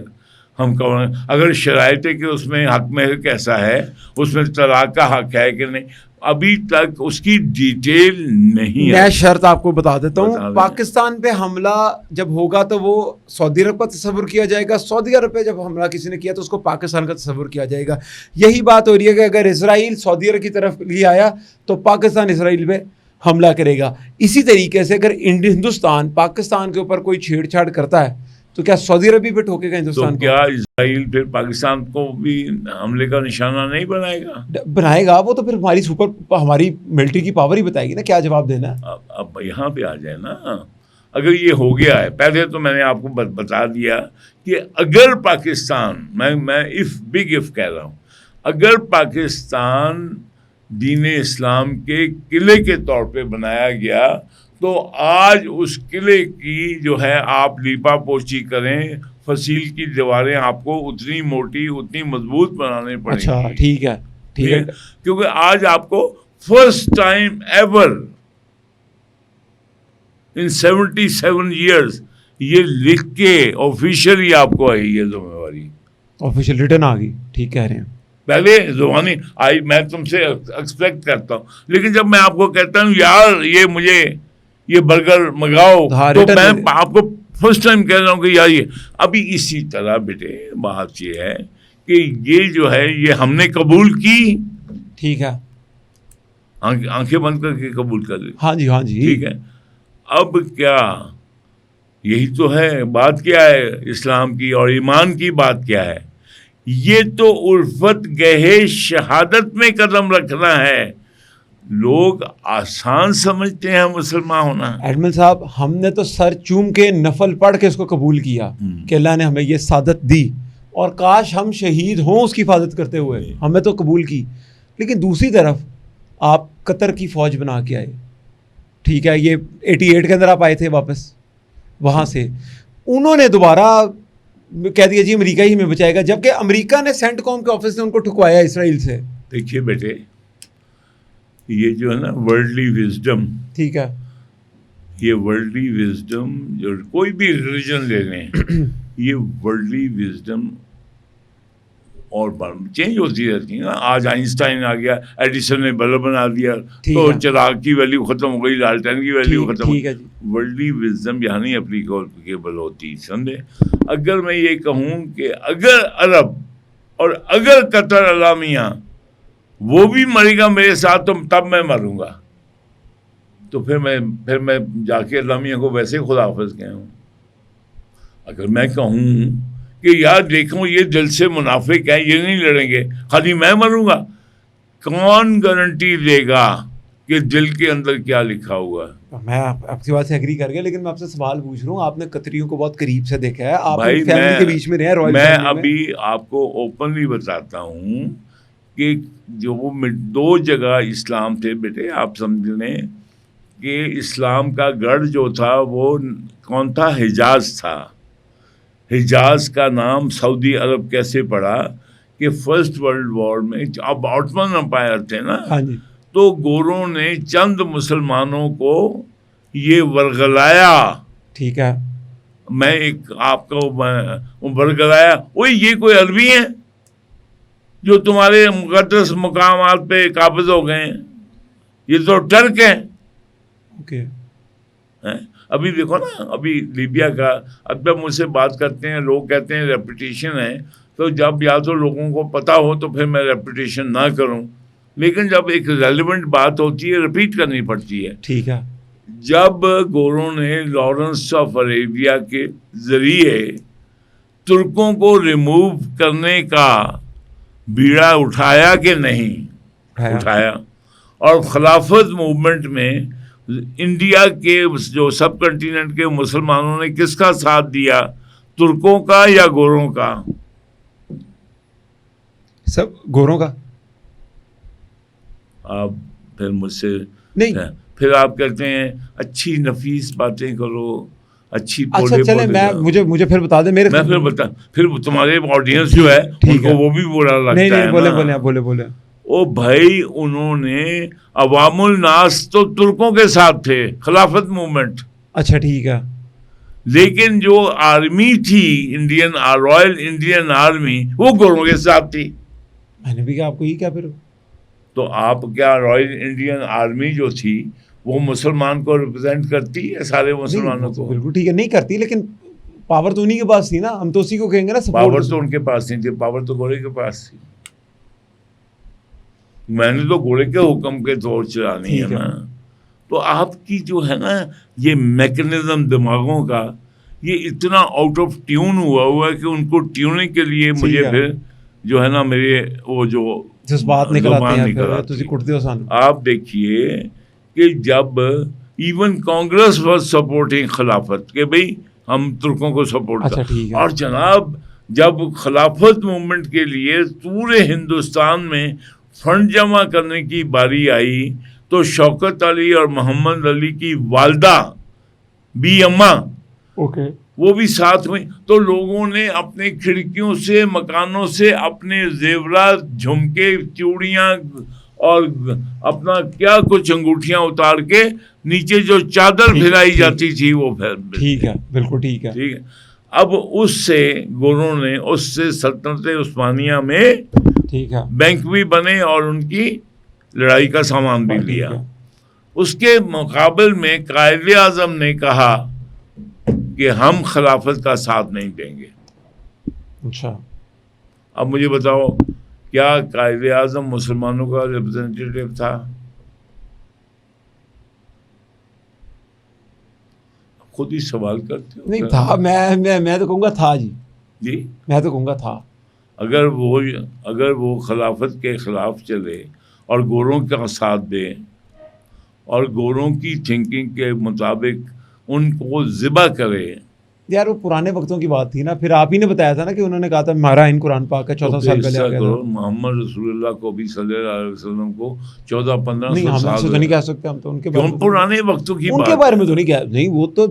ہم کہوں, اگر شرائط ہے کہ اس میں حق مہر کیسا ہے, اس میں طلاق کا حق ہے کہ نہیں, ابھی تک اس کی ڈیٹیل نہیں ہے. میں شرط آپ کو بتا دیتا ہوں, پاکستان پہ حملہ جب ہوگا تو وہ سعودی عرب کا تصور کیا جائے گا, سعودی عرب پہ جب حملہ کسی نے کیا تو اس کو پاکستان کا تصور کیا جائے گا. یہی بات ہو رہی ہے کہ اگر اسرائیل سعودی عرب کی طرف لے آیا تو پاکستان اسرائیل پہ حملہ کرے گا. اسی طریقے سے اگر ہندوستان پاکستان کے اوپر کوئی چھیڑ چھاڑ کرتا ہے تو کیا سعودی عرب بھی ٹھوکے گا ہندوستان کو؟ کیا اسرائیل پھر پاکستان کو بھی حملے کا نشانہ نہیں بنائے گا؟ بنائے گا. وہ تو پھر ہماری ملٹری کی پاور ہی بتائے گی نا کیا جواب دینا ہے. اب یہاں پہ آ جائے نا, اگر یہ ہو گیا ہے, پہلے تو میں نے آپ کو بتا دیا کہ اگر پاکستان, میں بگ اف کہہ رہا ہوں, اگر پاکستان دین اسلام کے قلعے کے طور پہ بنایا گیا, تو آج اس قلعے کی جو ہے آپ لیپا پوچھی کریں, فصیل کی دیواریں آپ کو اتنی موٹی اتنی مضبوط بنانے پڑیں گی. اچھا ٹھیک ہے, ٹھیک ہے, کیونکہ آج آپ کو فرسٹ ٹائم ایور ان 77 ایئرس یہ لکھ کے آفیشیلی آپ کو آئی یہ ذمہ داری, آفیشیل ریٹرن آ گئی. ٹھیک کہہ رہے ہیں. پہلے زبانی آئی, میں تم سے ایکسپیکٹ کرتا ہوں, لیکن جب میں آپ کو کہتا ہوں یار یہ مجھے یہ برگر منگاؤ, تو میں آپ کو فرسٹ ٹائم کہہ رہا ہوں کہ یار یہ ابھی اسی طرح بیٹے بات یہ ہے کہ یہ جو ہے یہ ہم نے قبول کی. ٹھیک ہے, آنکھیں بند کر کے قبول کر لی. ہاں جی, ہاں جی, ٹھیک ہے. اب کیا یہی تو ہے بات, کیا ہے اسلام کی اور ایمان کی بات کیا ہے؟ یہ تو الفت گہے شہادت میں قدم رکھنا ہے. لوگ آسان سمجھتے ہیں مسلمان ہونا. ایڈمن صاحب ہم نے تو سر چوم کے نفل پڑھ کے اس کو قبول کیا کہ اللہ نے ہمیں یہ سعادت دی, اور کاش ہم شہید ہوں اس کی حفاظت کرتے ہوئے, ہمیں تو قبول کی. لیکن دوسری طرف آپ قطر کی فوج بنا کے آئے. ٹھیک ہے, یہ 88 کے اندر آپ آئے تھے واپس, وہاں سے انہوں نے دوبارہ کہہ دیا جی امریکہ ہی میں بچائے گا, جبکہ امریکہ نے سینٹ کام کے آفس نے ان کو ٹھکوایا اسرائیل سے. دیکھیے بیٹے, یہ جو ہے نا ورلڈلی وزڈم, ٹھیک ہے, یہ ورلڈلی وزڈم جو کوئی بھی ریلیجن لے لیں, یہ ورلڈلی وزڈم اور چینج ہوتی رہتی ہے نا. آج آئنسٹائن آ گیا, ایڈیسن نے بلب بنا دیا, تو چراغ کی ویلیو ختم ہو گئی, لالٹین کی ویلیو ختم ہو گئی. ورلڈلی وزڈم یہاں نہیں اپلیکیبل ہوتی, سمجھے. اگر میں یہ کہوں کہ اگر عرب اور اگر قطر اعلامیہ وہ بھی مرے گا میرے ساتھ, تو تب میں مروں گا. تو پھر میں جا کے اعلامیہ کو ویسے خدا حافظ کہوں. اگر میں کہوں کہ یار دیکھو یہ دل سے منافق ہیں, یہ نہیں لڑیں گے, خالی میں مروں گا, کون گارنٹی دے گا کہ دل کے اندر کیا لکھا ہوا ہے؟ میں آپ کی بات سے ایگری کر گیا, لیکن میں آپ سے سوال پوچھ رہا ہوں, آپ نے قطریوں کو بہت قریب سے دیکھا ہے, آپ فیملی کے بیچ میں رہے ہیں, رائل میں فیملی میں. ابھی آپ کو اوپنلی بتاتا ہوں کہ جو وہ 2 جگہ اسلام تھے بیٹے, آپ سمجھ لیں کہ اسلام کا گڑھ جو تھا وہ کون تھا؟ حجاز تھا. حجاز کا نام سعودی عرب کیسے پڑا کہ فرسٹ ورلڈ وار میں اب آٹمن امپائر تھے نا, تو گوروں نے چند مسلمانوں کو یہ ورگلایا. ٹھیک ہے, میں ایک آپ کو ورگلایا, وہ یہ کوئی عربی ہیں جو تمہارے مقدس مقامات پہ قابض ہو گئے ہیں؟ یہ تو ٹرک ہیں. اوکے, ابھی دیکھو نا, ابھی لیبیا کا, اب جب مجھ سے بات کرتے ہیں لوگ کہتے ہیں ریپوٹیشن ہے, تو جب یا تو لوگوں کو پتا ہو تو پھر میں ریپوٹیشن نہ کروں, لیکن جب ایک ریلیونٹ بات ہوتی ہے ریپیٹ کرنی پڑتی ہے. ٹھیک ہے, جب گوروں نے لارنس آف عربیہ کے ذریعے ترکوں کو ریموو کرنے کا بیڑا اٹھایا کہ نہیں اٹھایا, اور خلافت موومنٹ میں انڈیا کے جو سب کنٹیننٹ کے مسلمانوں نے کس کا ساتھ دیا, ترکوں کا یا گوروں کا؟ سب گوروں کا. آپ پھر مجھ سے نہیں, پھر آپ کہتے ہیں اچھی نفیس باتیں کرو, اچھی اچھا چلے, میں مجھے پھر بتا دیں, میرے میں پھر تمہارے آڈینس جو ہے ان کو وہ بھی برا لگتا ہے. بولے او بھائی, انہوں نے عوام الناس تو ترکوں کے ساتھ تھے, خلافت موومنٹ. اچھا ٹھیک ہے, لیکن جو آرمی تھی انڈین رائل انڈین آرمی, وہ گوروں کے ساتھ تھی. میں نے بھی کہا آپ کو یہ کیا پھر, تو آپ کیا رائل انڈین آرمی جو تھی وہ مسلمان کو ریپرزینٹ کرتی ہے, سارے مسلمانوں کو؟ بالکل ٹھیک ہے, نہیں کرتی, لیکن پاور تو انہیں کے پاس تھی نا, ہم تو اسی کو کہیں گے نا. پاور تو ان کے پاس نہیں تھی, پاور تو گورے کے پاس تھی. میں نے تو گھوڑے کے حکم کے طور چلانی ہے نا. تو آپ کی جو ہے نا یہ میکنزم دماغوں کا, یہ اتنا آؤٹ آف ٹیون ہوا ہے کہ ان کو ٹیوننگ کے لیے مجھے پھر جو ہے نا میرے وہ جو جذبات نکل آتے ہیں. آپ دیکھیے کہ جب ایون کانگریس واز سپورٹنگ خلافت کہ بھئی ہم ترکوں کو سپورٹ کریں, اور جناب جب خلافت موومنٹ کے لیے پورے ہندوستان میں فنڈ جمع کرنے کی باری آئی, تو شوکت علی اور محمد علی کی والدہ بی اماں وہ بھی ساتھ ہوئی. تو لوگوں نے اپنے کھڑکیوں سے, مکانوں سے اپنے زیورات, جھمکے, چوڑیاں اور اپنا کیا کچھ انگوٹھیاں اتار کے نیچے جو چادر پھیلائی جاتی تھی وہ پھر. ٹھیک ہے, بالکل ٹھیک ہے. ٹھیک ہے, اب اس سے گوروں نے, اس سے سلطنت عثمانیہ میں ٹھیک ہے بینک بھی بنے اور ان کی لڑائی کا سامان بھی لیا. اس کے مقابل میں قائد اعظم نے کہا کہ ہم خلافت کا ساتھ نہیں دیں گے. اچھا, اب مجھے بتاؤ کیا قائد اعظم مسلمانوں کا ریپرزینٹیٹیو تھا؟ خود ہی سوال کرتے ہو. نہیں تھا, میں تو کہوں گا تھا. جی میں تو کہوں گا تھا. اگر وہ خلافت کے خلاف چلے اور گوروں کا ساتھ دے اور گوروں کی تھنکنگ کے مطابق ان کو ذبح کرے. یار وہ پرانے وقتوں کی بات تھی نا, پھر آپ ہی نے بتایا تھا نا کہ انہوں نے کہا تھا ہمارا ان قرآن پاک کا 14 سال پہلے آ گیا تھا. محمد رسول اللہ کو بھی صلی اللہ علیہ وسلم کو 14-15 سال نہیں کہہ سکتے ہم تو ان کے پرانے وقتوں کی ان کے بارے میں تو نہیں کہہ, نہیں وہ تو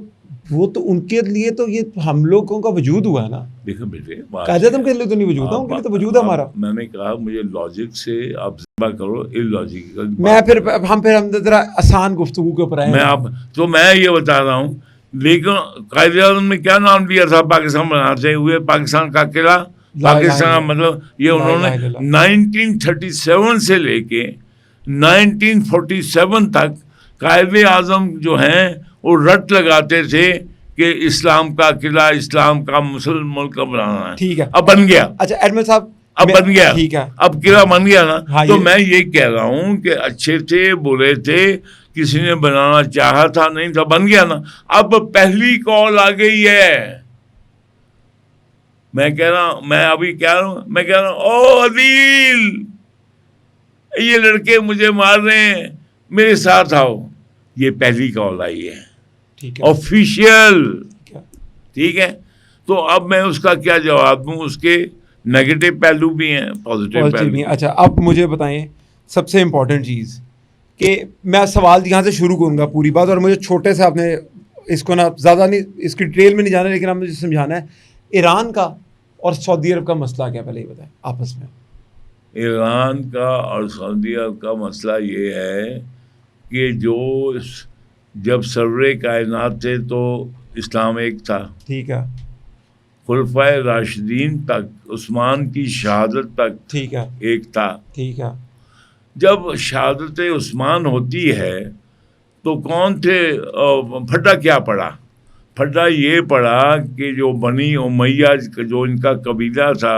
وہ تو ان کے لیے تو یہ ہم لوگوں کا وجود ہوا ہے نا. دیکھو بیٹے قائد اعظم کے لیے تو نہیں وجود تھا, ان کے لیے تو وجود ہے ہمارا. میں نے کہا مجھے لاجک سے آپ ذبح کرو اللاجیکل. میں ہم ذرا آسان گفتگو کے اوپر آئے. میں یہ بتا رہا ہوں, لیکن قائد اعظم نے کیا نام دیا تھا پاکستان بناتے ہوئے؟ پاکستان کا قلعہ. پاکستان مطلب یہ انہوں نے 1937 سے لے کے 1947 تک قائد اعظم جو ہیں وہ رٹ لگاتے تھے کہ اسلام کا قلعہ, اسلام کا مسلم ملک بنانا ہے. ٹھیک ہے, اب بن گیا. اچھا ایڈمن صاحب اب بن گیا. ٹھیک ہے, اب قلعہ بن گیا نا. تو میں یہ کہہ رہا ہوں کہ اچھے تھے برے تھے, کسی نے بنانا چاہا تھا نہیں تھا, بن گیا نا. اب پہلی کال آ گئی ہے. میں کہہ رہا ہوں, میں ابھی کہہ رہا ہوں, میں کہہ رہا ہوں او عدیل, یہ لڑکے مجھے مار رہے ہیں, میرے ساتھ آؤ. یہ پہلی کال آئی ہے آفیشیل. ٹھیک ہے, تو اب میں اس کا کیا جواب دوں؟ اس کے نیگیٹو پہلو بھی ہیں, پازیٹیو پہلو بھی ہیں. اچھا اب مجھے بتائیں سب سے امپورٹنٹ چیز, کہ میں سوال یہاں سے شروع کروں گا پوری بات, اور مجھے چھوٹے سے آپ نے اس کو نا زیادہ نہیں اس کی ڈیٹیل میں نہیں جانا, لیکن آپ مجھے سمجھانا ہے ایران کا اور سعودی عرب کا مسئلہ کیا, پہلے یہ بتائیں آپس میں. ایران کا اور سعودی عرب کا مسئلہ یہ ہے کہ جب سرور کائنات تھے تو اسلام ایک تھا. ٹھیک ہے, خلفائے راشدین تک, عثمان کی شہادت تک ٹھیک ہے ایک تھا. ٹھیک ہے, جب شہادت عثمان ہوتی ہے تو کون تھے؟ پھٹا کیا پڑا؟ پھٹا یہ پڑا کہ جو بنی امیہ جو ان کا قبیلہ تھا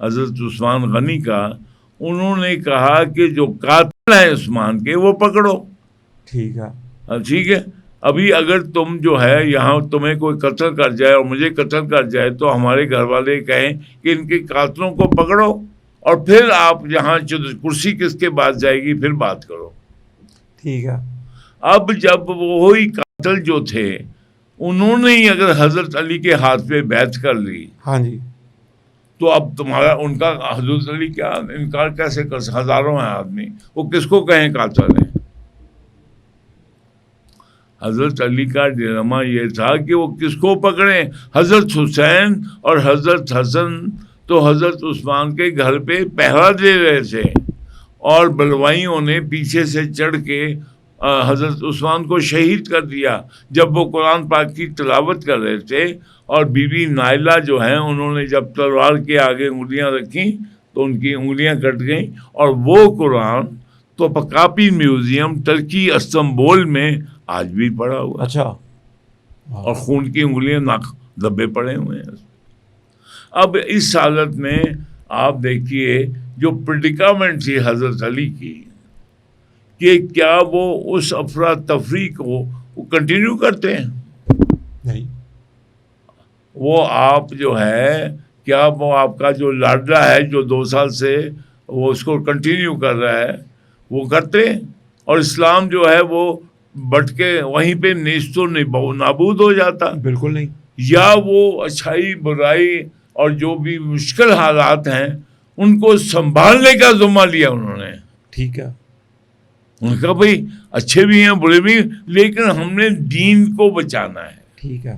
حضرت عثمان غنی کا, انہوں نے کہا کہ جو قاتل ہیں عثمان کے وہ پکڑو. ٹھیک ہے, ٹھیک ہے. ابھی اگر تم جو ہے یہاں تمہیں کوئی قتل کر جائے اور مجھے قتل کر جائے تو ہمارے گھر والے کہیں کہ ان کے قاتلوں کو پکڑو, اور پھر آپ یہاں کرسی کس کے بعد جائے گی پھر بات کرو. ٹھیک ہے. اب جب وہی قاتل جو تھے انہوں نے ہی اگر حضرت علی کے ہاتھ پہ بیعت کر لی, ہاں جی, تو اب تمہارا ان کا حضرت علی کیا انکار کیسے کر؟ ہزاروں ہیں آدمی, وہ کس کو کہیں قاتل ہیں؟ حضرت علی کا ڈرامہ یہ تھا کہ وہ کس کو پکڑیں. حضرت حسین اور حضرت حسن تو حضرت عثمان کے گھر پہ پہرا دے رہے تھے, اور بلوائیوں نے پیچھے سے چڑھ کے حضرت عثمان کو شہید کر دیا جب وہ قرآن پاک کی تلاوت کر رہے تھے. اور بی بی نائلہ جو ہیں انہوں نے جب تلوار کے آگے انگلیاں رکھیں تو ان کی انگلیاں کٹ گئیں, اور وہ قرآن تو پکاپی میوزیم ترکی استنبول میں آج بھی پڑا ہوا. اچھا, اور خون کی انگلیاں دبے پڑے ہوئے ہیں. اب اس حالت میں آپ دیکھیے جو پریڈیکامنٹ تھی حضرت علی کی, کہ کیا وہ اس افراتفری کو کنٹینیو کرتے ہیں؟ نہیں. وہ آپ جو ہے کیا وہ آپ کا جو لاڈلا ہے جو 2 سال سے وہ اس کو کنٹینیو کر رہا ہے وہ کرتے, اور اسلام جو ہے وہ بٹ کے وہیں پہ نیست و نابود ہو جاتا؟ بالکل نہیں. یا وہ اچھائی برائی اور جو بھی مشکل حالات ہیں ان کو سنبھالنے کا ذمہ لیا انہوں نے. ٹھیک ہے, ان کا بھائی اچھے بھی ہیں برے بھی, لیکن ہم نے دین کو بچانا ہے. ٹھیک ہے,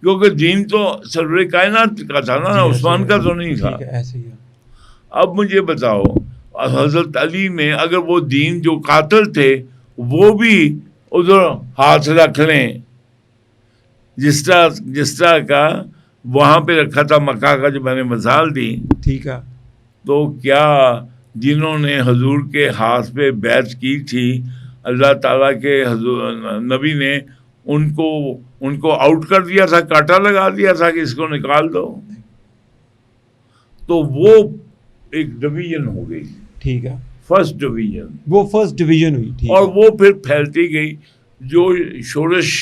کیونکہ دین تو سرور کائنات کا تھا نا, عثمان کا تو نہیں تھا. ایسے ہی ہے. اب مجھے بتاؤ حضرت علی میں اگر وہ دین جو قاتل تھے وہ بھی ادھر ہاتھ رکھ لیں, جس طرح کا وہاں پہ رکھا تھا مکہ کا جو میں نے مثال دی, ٹھیک ہے, تو کیا جنہوں نے حضور کے ہاتھ پہ بیعت کی تھی اللہ تعالیٰ کے نبی نے ان کو آؤٹ کر دیا تھا, کاٹا لگا دیا تھا کہ اس کو نکال دو؟ تو وہ ایک ڈویژن ہو گئی. ٹھیک ہے, فرسٹ ڈویژن, وہ فرسٹ ڈویژن ہوئی. اور وہ پھر پھیلتی گئی. جو شورش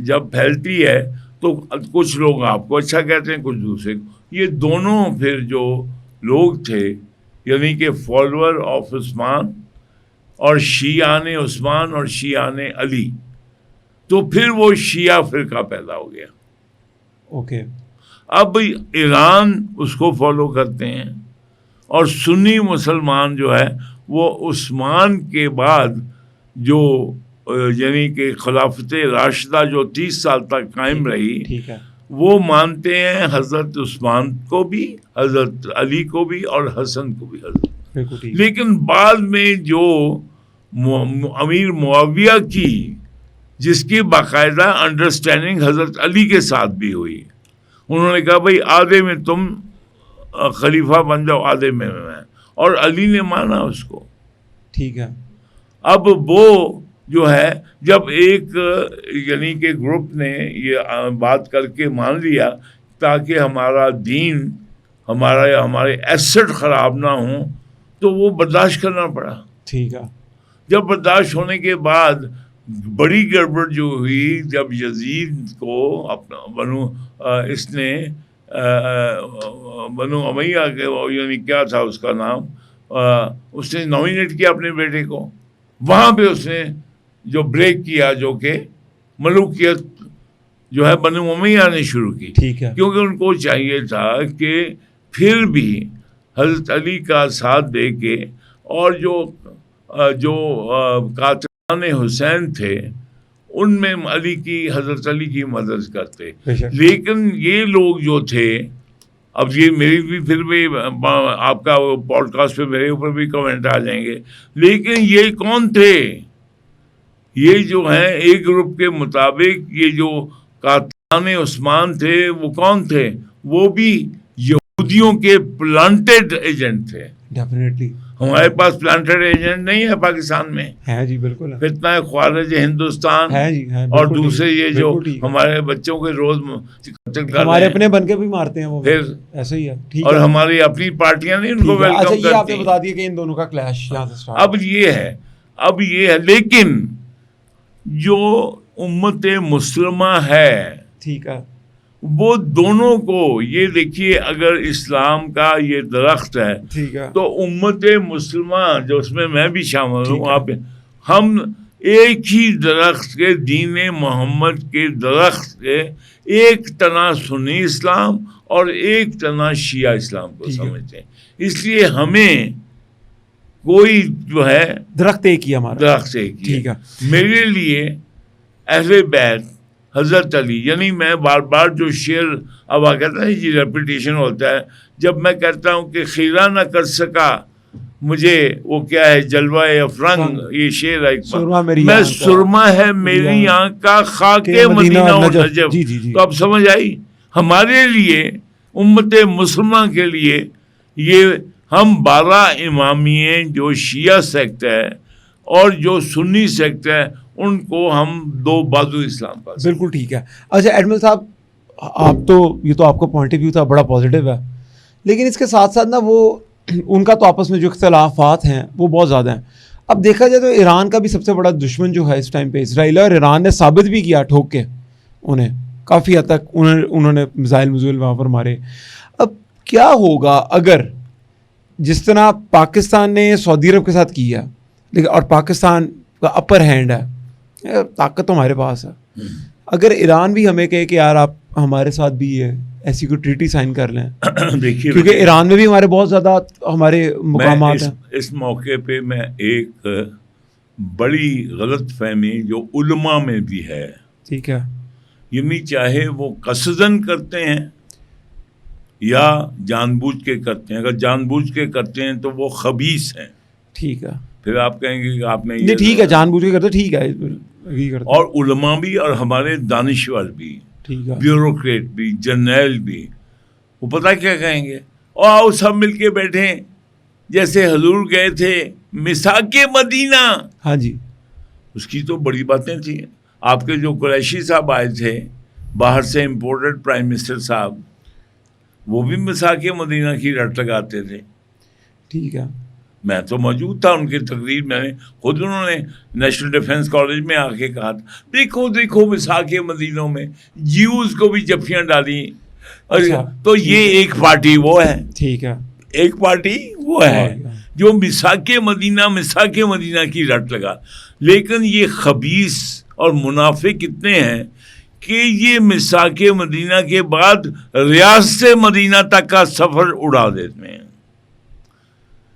جب پھیلتی ہے تو کچھ لوگ آپ کو اچھا کہتے ہیں, کچھ دوسرے کو. یہ دونوں پھر جو لوگ تھے یعنی کہ فالوور آف عثمان اور شیعان عثمان اور شیعان علی, تو پھر وہ شیعہ فرقہ پیدا ہو گیا. اوکے. اب ایران اس کو فالو کرتے ہیں, اور سنی مسلمان جو ہے وہ عثمان کے بعد جو یعنی کہ خلافت راشدہ جو 30 سال تک قائم رہی، ٹھیک ہے، وہ مانتے ہیں حضرت عثمان کو بھی، حضرت علی کو بھی اور حسن کو بھی حضرت. بالکل ٹھیک. لیکن بعد میں جو امیر معاویہ کی، جس کی باقاعدہ انڈرسٹینڈنگ حضرت علی کے ساتھ بھی ہوئی، انہوں نے کہا بھائی آدھے میں تم خلیفہ بن جاؤ، آدھے میں میں، اور علی نے مانا اس کو. ٹھیک ہے. اب وہ جو ہے جب ایک یعنی کہ گروپ نے یہ بات کر کے مان لیا تاکہ ہمارا دین، ہمارے ایسٹ خراب نہ ہوں، تو وہ برداشت کرنا پڑا. ٹھیک ہے. جب برداشت ہونے کے بعد بڑی گڑبڑ جو ہوئی، جب یزید کو اپنا اس نے بنو امیہ کے، یعنی کیا تھا اس کا نام، اس نے نامینیٹ کیا اپنے بیٹے کو، وہاں پہ اس نے جو بریک کیا، جو کہ ملوکیت جو ہے بنو امیہ نے شروع کی. ٹھیک ہے. کیونکہ ان کو چاہیے تھا کہ پھر بھی حضرت علی کا ساتھ دے کے، اور جو قاتلان حسین تھے ان میں حضرت علی کی مدد کرتے. لیکن یہ لوگ جو تھے، اب یہ میری بھی پھر بھی آپ کا پوڈ کاسٹ پہ میرے اوپر بھی کمنٹ آ جائیں گے، لیکن یہ کون تھے؟ یہ جو ہیں ایک گروپ کے مطابق یہ جو قاتلان عثمان تھے وہ کون تھے؟ وہ بھی یہودیوں کے پلانٹڈ ایجنٹ تھے. ڈیفینیٹلی. ہمارے پاس پلانٹڈ ایجنٹ نہیں ہے پاکستان میں. ہے جی، بالکل. فتنہ خوارج ہندوستان ہے جی، اور دوسرے یہ جو ہمارے بچوں کے روز ہمارے اپنے بن کے بھی مارتے ہیں وہ، پھر ایسا ہی ہے. اور ہماری اپنی پارٹیاں نہیں ان کو ویلکم کرتی. یہ آپ نے بتا دیا کہ ان دونوں کا کلیش یہاں سے اب یہ ہے لیکن جو امت مسلمہ ہے، ٹھیک ہے، وہ دونوں کو یہ دیکھیے، اگر اسلام کا یہ درخت ہے، ٹھیک ہے، تو امت مسلمہ جو اس میں بھی شامل ہوں، ہم ایک ہی درخت کے، دین محمد کے درخت کے ایک تنا سنی اسلام اور ایک تنا شیعہ اسلام کو سمجھتے ہیں. اس لیے ہمیں کوئی جو ہے درخت ایک ہی ہمارا، درخت ایک ہی. ٹھیک ہے. میرے لیے اہل بیت حضرت علی، یعنی میں بار بار جو شعر اب کہتا ہے یہ ریپیٹیشن ہوتا ہے، جب میں کہتا ہوں کہ خیرہ نہ کر سکا مجھے وہ کیا ہے جلوہ افرنگ، یہ شعر ہے، میں سرما ہے میری آنکھ کا خاک مدینہ و نجف. تو اب سمجھ آئی ہمارے لیے امت مسلمہ کے لیے یہ ہم 12 امامیے جو شیعہ سیکٹ ہے اور جو سنی سیکٹ ہے ان کو ہم دو بازو اسلام کا. بالکل ٹھیک ہے. اچھا ایڈمل صاحب، یہ تو آپ کا پوائنٹ آف ویو تھا، بڑا پازیٹیو ہے، لیکن اس کے ساتھ ساتھ نا وہ ان کا تو آپس میں جو اختلافات ہیں وہ بہت زیادہ ہیں. اب دیکھا جائے تو ایران کا بھی سب سے بڑا دشمن جو ہے اس ٹائم پہ اسرائیل ہے، اور ایران نے ثابت بھی کیا ٹھوک کے انہیں کافی حد تک انہوں نے میزائل وہاں پر مارے. اب کیا ہوگا اگر جس طرح پاکستان نے سعودی عرب کے ساتھ کیا، لیکن اور پاکستان کا اپر ہینڈ ہے، طاقت تو ہمارے پاس ہے، اگر ایران بھی ہمیں کہے کہ یار آپ ہمارے ساتھ بھی یہ ایسی کوئی ٹریٹی سائن کر لیں، کیونکہ ایران میں بھی ہمارے بہت زیادہ ہمارے مقامات ہیں. اس موقع پہ میں ایک بڑی غلط فہمی جو علماء میں بھی ہے، ٹھیک ہے، یعنی چاہے وہ قصدن کرتے ہیں یا جان بوجھ کے کرتے ہیں، اگر جان بوجھ کے کرتے ہیں تو وہ خبیث ہیں. ٹھیک ہے. پھر آپ کہیں گے کہ آپ نے یہ ٹھیک ہے جان بوجھ کے کرتے، ٹھیک ہے. اور علماء بھی اور ہمارے دانشور بھی، بیوروکریٹ بھی، جرنیل بھی، وہ پتہ کیا کہیں گے، آؤ سب مل کے بیٹھیں جیسے حضور گئے تھے مساک مدینہ. ہاں جی، اس کی تو بڑی باتیں تھیں. آپ کے جو قریشی صاحب آئے تھے باہر سے امپورٹڈ پرائم منسٹر صاحب، وہ بھی مساک مدینہ کی رٹ لگاتے تھے. ٹھیک ہے. میں تو موجود تھا ان کی تقریر میں، نے خود انہوں نے نیشنل ڈیفنس کالج میں آ کے کہا تھا دیکھو مساک مدینوں میں جیوز کو بھی جفیاں ڈالی. تو یہ ایک پارٹی وہ ہے، ٹھیک ہے، ایک پارٹی وہ ہے جو مساک مدینہ کی رٹ لگا. لیکن یہ خبیث اور منافق اتنے ہیں کہ یہ مساک مدینہ کے بعد ریاست مدینہ تک کا سفر اڑا دیتے ہیں.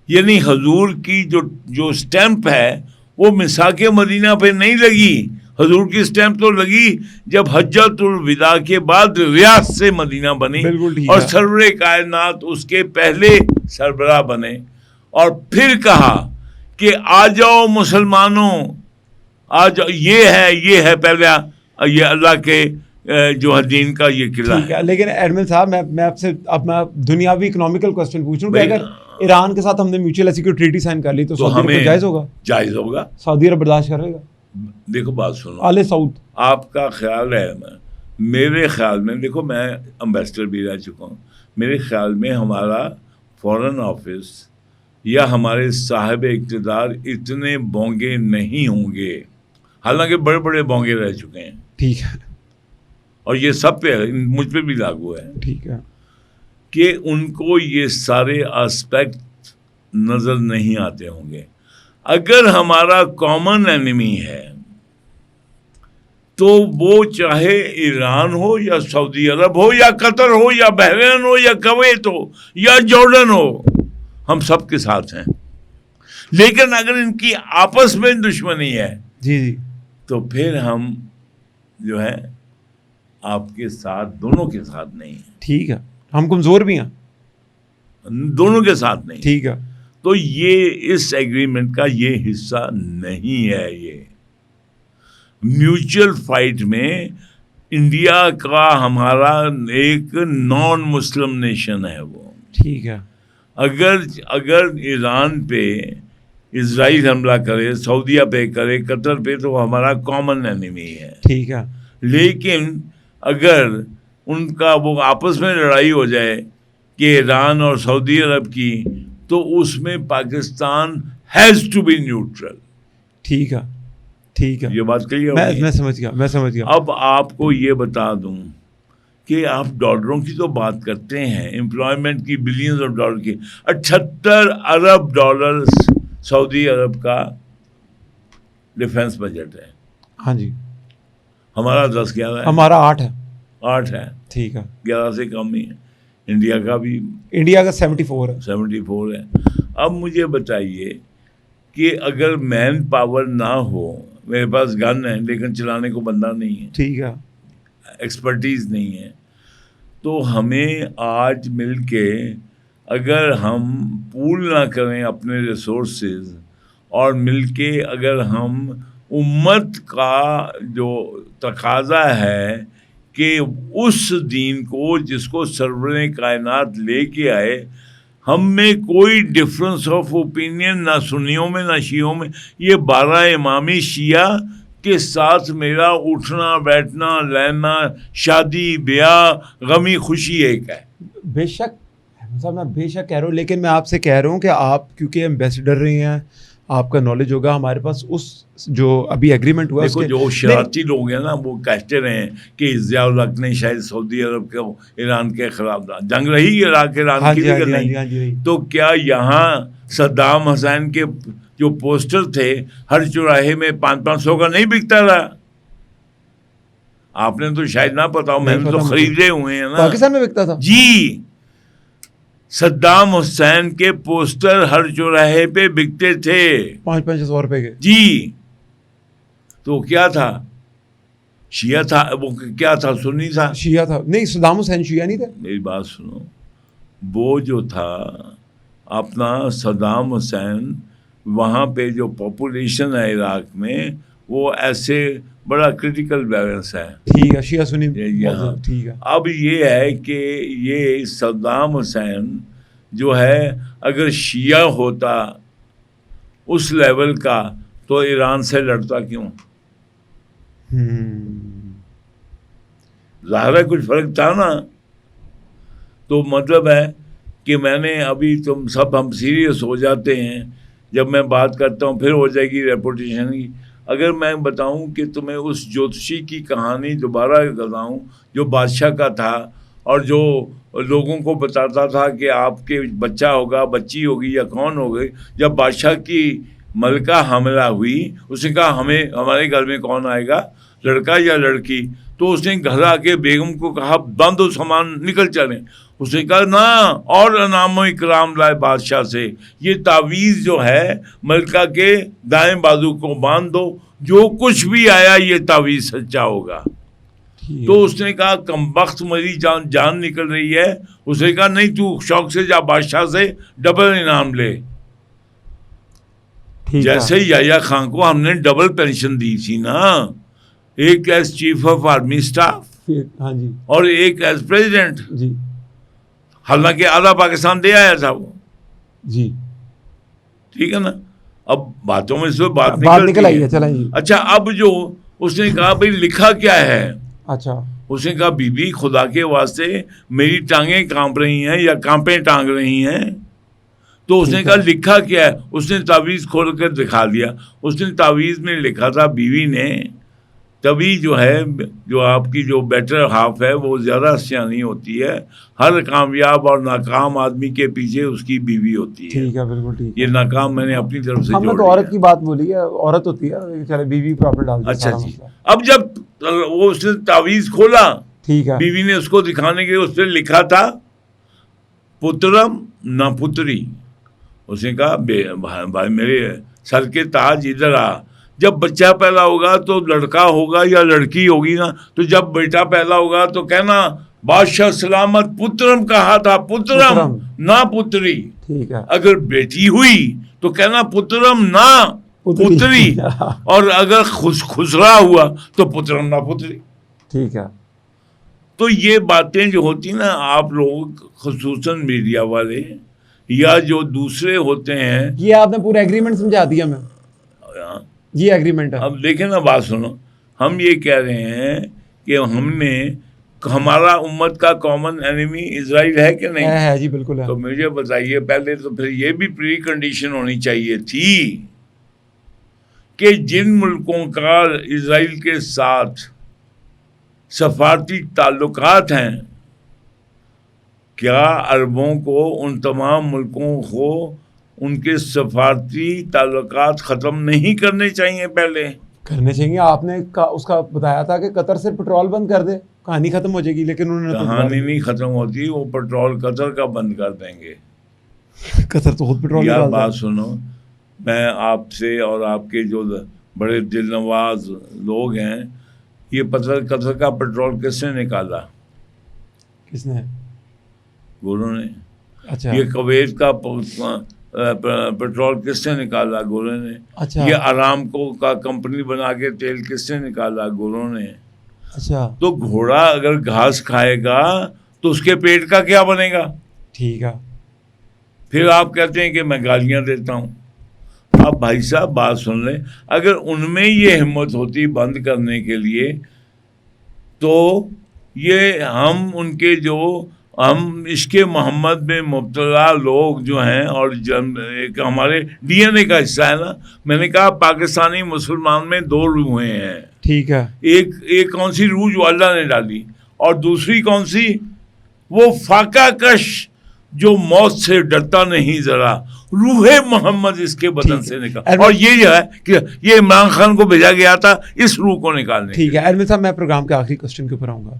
یعنی حضور کی جو اسٹیمپ ہے وہ مساک مدینہ پہ نہیں لگی, حضور کی اسٹیمپ تو لگی جب حجۃ الوداع کے بعد ریاض سے مدینہ بنی اور سرور کائنات اس کے پہلے سربراہ بنے, اور پھر کہا کہ آ جاؤ مسلمانوں, آ جاؤ, یہ ہے پہلے یہ اللہ کے جو دین کا یہ قلعہ ہے. لیکن ایڈمن صاحب میں آپ سے اب میں دنیاوی اکنامیکل کوسچن پوچھ رہا ہوں کہ اگر ایران کے ساتھ ہم نے میوچل سیکورٹی ٹریٹی سائن کر لی تو سعودی عرب جائز ہوگا؟ جائز ہوگا. سعودی عرب برداشت کرے گا؟ دیکھو بات سنو, آل سعود آپ کا خیال ہے, میرے خیال میں دیکھو میں امبیسڈر بھی رہ چکا ہوں, میرے خیال میں ہمارا فارن آفس یا ہمارے صاحب اقتدار اتنے بونگے نہیں ہوں گے, حالانکہ بڑے بڑے بونگے رہ چکے ہیں. ٹھیک ہے, اور یہ سب پہ مجھ پہ بھی لاگو ہے. ٹھیک ہے, کہ ان کو یہ سارے آسپیکٹ نظر نہیں آتے ہوں گے. اگر ہمارا کامن اینیمی ہے تو وہ چاہے ایران ہو یا سعودی عرب ہو یا قطر ہو یا بحرین ہو یا کویت ہو یا جارڈن ہو, ہم سب کے ساتھ ہیں. لیکن اگر ان کی آپس میں دشمنی ہے جی تو پھر ہم جو ہے آپ کے ساتھ, دونوں کے ساتھ نہیں ہیں. ٹھیک ہے, ہم کمزور بھی ہیں, دونوں کے ساتھ نہیں. ٹھیک ہے, تو یہ اس ایگریمنٹ کا یہ حصہ نہیں ہے. یہ میوچل فائٹ میں انڈیا کا ہمارا ایک نان مسلم نیشن ہے وہ. ٹھیک ہے, اگر ایران پہ اسرائیل حملہ کرے, سعودیہ پہ کرے, قطر پہ, تو ہمارا کامن اینیمی ہے. ٹھیک ہے, لیکن اگر ان کا وہ آپس میں لڑائی ہو جائے کہ ایران اور سعودی عرب کی, تو اس میں Pakistan has to be neutral. ٹھیک ہے, ٹھیک ہے, یہ بات کلیئر میں سمجھ گیا. اب آپ کو یہ بتا دوں کہ آپ ڈالروں کی تو بات کرتے ہیں, امپلائمنٹ کی, بلینز آف ڈالر کی. 78 ارب ڈالر سعودی عرب کا ڈیفنس بجٹ ہے. ہاں جی, ہمارا 10-11 ہے. ہمارا 8 ہے. 8 ہے. ٹھیک ہے, 11 سے کم ہی ہے. انڈیا کا بھی, انڈیا کا 74 ہے. 74 ہے. اب مجھے بتائیے کہ اگر مین پاور نہ ہو, میرے پاس گن ہے لیکن چلانے کو بندہ نہیں ہے, ٹھیک ہے, ایکسپرٹیز نہیں ہے, تو ہمیں آج مل کے اگر ہم پول نہ کریں اپنے ریسورسز, اور مل کے اگر ہم امت کا جو تقاضا ہے کہ اس دین کو جس کو سرور کائنات لے کے آئے, ہم میں کوئی ڈفرنس آف اوپینین نہ سنیوں میں نہ شیعوں میں. یہ 12 امامی شیعہ کے ساتھ میرا اٹھنا بیٹھنا لینا, شادی بیاہ, غمی خوشی ایک ہے. بے شک صاحب, میں بے شک کہہ رہا ہوں, لیکن میں آپ سے کہہ رہا ہوں کہ آپ کیونکہ ایمبیسڈر رہے ہیں, آپ کا نالج ہوگا. ہمارے پاس اس جو ابھی ایگریمنٹ ہوا, دیکھو جو شرارتی لوگ ہیں نا وہ کہتے رہے کہ ضیاء الحق نے شاید سعودی عرب کے ایران کے خلاف جنگ رہی عراق ایران کی, لیکن نہیں. تو کیا یہاں صدام حسین کے جو پوسٹر تھے ہر چوراہے میں 500 کا نہیں بکتا رہا؟ آپ نے تو شاید نہ پتا ہو, میں نے تو خریدے ہوئے ہیں نا. پاکستان میں بکتا تھا جی, صدام حسین کے پوسٹر ہر چوراہے پہ بکتے تھے 500 روپے کے. جی, تو کیا تھا, شیعہ تھا وہ, کیا تھا, سنی تھا, شیعہ تھا. نہیں, صدام حسین شیعہ نہیں تھا. میری بات سنو, وہ جو تھا اپنا صدام حسین, وہاں پہ جو پاپولیشن ہے عراق میں وہ ایسے بڑا کرٹیکل بیلنس ہے. ٹھیک ہے, شیعہ سنی. ٹھیک ہے. اب یہ ہے کہ یہ صدام حسین جو ہے اگر شیعہ ہوتا اس لیول کا تو ایران سے لڑتا کیوں؟ ظاہر ہے کچھ فرق تھا نا. تو مطلب ہے کہ میں نے ابھی, تم سب ہم سیریس ہو جاتے ہیں جب میں بات کرتا ہوں, پھر ہو جائے گی ریپوٹیشن کی. اگر میں بتاؤں کہ تمہیں اس جوتشی کی کہانی دوبارہ بتاؤں جو بادشاہ کا تھا اور جو لوگوں کو بتاتا تھا کہ آپ کے بچہ ہوگا, بچی ہوگی یا کون ہوگی, جب بادشاہ کی ملکہ حاملہ ہوئی اس نے کہا ہمارے گھر میں کون آئے گا, لڑکا یا لڑکی؟ تو اس نے گھر آ کے بیگم کو کہا باندھو سامان نکل چلیں. اس نے کہا نا اور انعام و اکرام لائے بادشاہ سے, یہ تعویذ جو ہے ملکہ کے دائیں بازو کو باندھ دو, جو کچھ بھی آیا یہ تعویذ سچا ہوگا. تو اس نے کہا کمبخت میری جان نکل رہی ہے. اس نے کہا نہیں, تو شوق سے جا بادشاہ سے ڈبل انعام لے. جیسے یحییٰ خان کو ہم نے ڈبل پینشن دی تھی نا, ایک as chief of army staff اور ایک ایز پریزیڈنٹ, حالانکہ آدھا پاکستان دے آیا تھا وہ جی, ٹھیک ہے نا. اب باتوں میں سے بات نکل آئی ہے. اچھا, اب جو اس نے کہا بھائی لکھا کیا ہے, اچھا اس نے کہا بی بی خدا کے واسطے میری ٹانگیں کانپ رہی ہیں یا کانپیں ٹانگ رہی ہیں. تو اس نے کہا لکھا کیا ہے, اس نے تعویذ کھول کر دکھا دیا. اس نے تعویذ میں لکھا تھا بیوی نے, تبھی جو ہے جو آپ کی جو بیٹر ہاف ہے وہ زیادہ سیانی ہوتی ہے. ہر کامیاب اور ناکام آدمی کے پیچھے اس کی بیوی ہوتی ہے. ٹھیک ہے, بالکل ٹھیک. یہ ناکام میں نے اپنی طرف سے, ہم نے تو عورت کی بات بولی ہے, عورت ہوتی ہے, چلے بیوی پراپر ڈال. اچھا جی. اب جب وہ اس نے تعویذ کھولا, ٹھیک ہے, بیوی نے اس کو دکھانے کے لیے اس نے لکھا تھا پترم نہ پتری. اس نے کہا بھائی میرے سر کے تاج ادھر آ, جب بچہ پیدا ہوگا تو لڑکا ہوگا یا لڑکی ہوگی نا, تو جب بیٹا پیدا ہوگا تو کہنا بادشاہ سلامت پترم کہا تھا, پترم نہ پتری. ٹھیک ہے, اگر بیٹی ہوئی تو کہنا پترم نہ پتری, اور اگر خسرا ہوا تو پترم نہ پتری. ٹھیک ہے. تو یہ باتیں جو ہوتی نا, آپ لوگ خصوصاً میڈیا والے یا جو دوسرے ہوتے ہیں, یہ آپ نے پورا ایگریمنٹ سمجھا دیا میں, یہ ایگریمنٹ ہے. اب دیکھیں نا, بات سنو, ہم یہ کہہ رہے ہیں کہ ہمارا امت کا کامن اینیمی اسرائیل ہے کہ نہیں ہے؟ جی بالکل ہے. تو مجھے بتائیے پہلے تو پھر یہ بھی پری کنڈیشن ہونی چاہیے تھی کہ جن ملکوں کا اسرائیل کے ساتھ سفارتی تعلقات ہیں, کیا عربوں کو ان تمام ملکوں کو ان کے سفارتی تعلقات ختم نہیں کرنے چاہیے؟ پہلے کرنے چاہیے. آپ نے اس کا بتایا تھا کہ قطر سے پٹرول بند کر دے, کہانی ختم ہو جائے گی, لیکن انہوں نے کہانی نہیں ختم ہوتی, وہ پٹرول قطر کا بند کر دیں گے. قطر تو خود پٹرول. یار بات سنو, میں آپ سے اور آپ کے جو بڑے دل نواز لوگ ہیں, یہ قطر کا پٹرول کس نے نکالا؟ کس نے؟ گوروں نے. اچھا. یہ کویت کا پٹرول کس نے نکالا؟ گوروں نے. اچھا. یہ ارامکو کا کمپنی بنا کے تیل کس نے نکالا؟ گوروں نے. اچھا. تو گھوڑا اگر گھاس کھائے گا تو اس کے پیٹ کا کیا بنے گا؟ ٹھیک ہے. پھر آپ کہتے ہیں کہ میں گالیاں دیتا ہوں. آپ بھائی صاحب بات سن لیں, اگر ان میں یہ ہمت ہوتی بند کرنے کے لیے, تو یہ ہم عشق محمد میں مبتلا لوگ جو ہیں, اور ایک ہمارے ڈی این اے کا حصہ ہے نا. میں نے کہا پاکستانی مسلمان میں 2 روحیں ہیں. ٹھیک ہے. ایک کون سی روح جو اللہ نے ڈالی, اور دوسری کون سی؟ وہ فاقہ کش جو موت سے ڈرتا نہیں ذرا, روح محمد اس کے بدن سے نکال. اور یہ جو ہے کہ یہ عمران خان کو بھیجا گیا تھا اس روح کو نکالنے. ٹھیک ہے ارمن صاحب, میں پروگرام کے آخری کوسچن کے اوپر آؤں گا.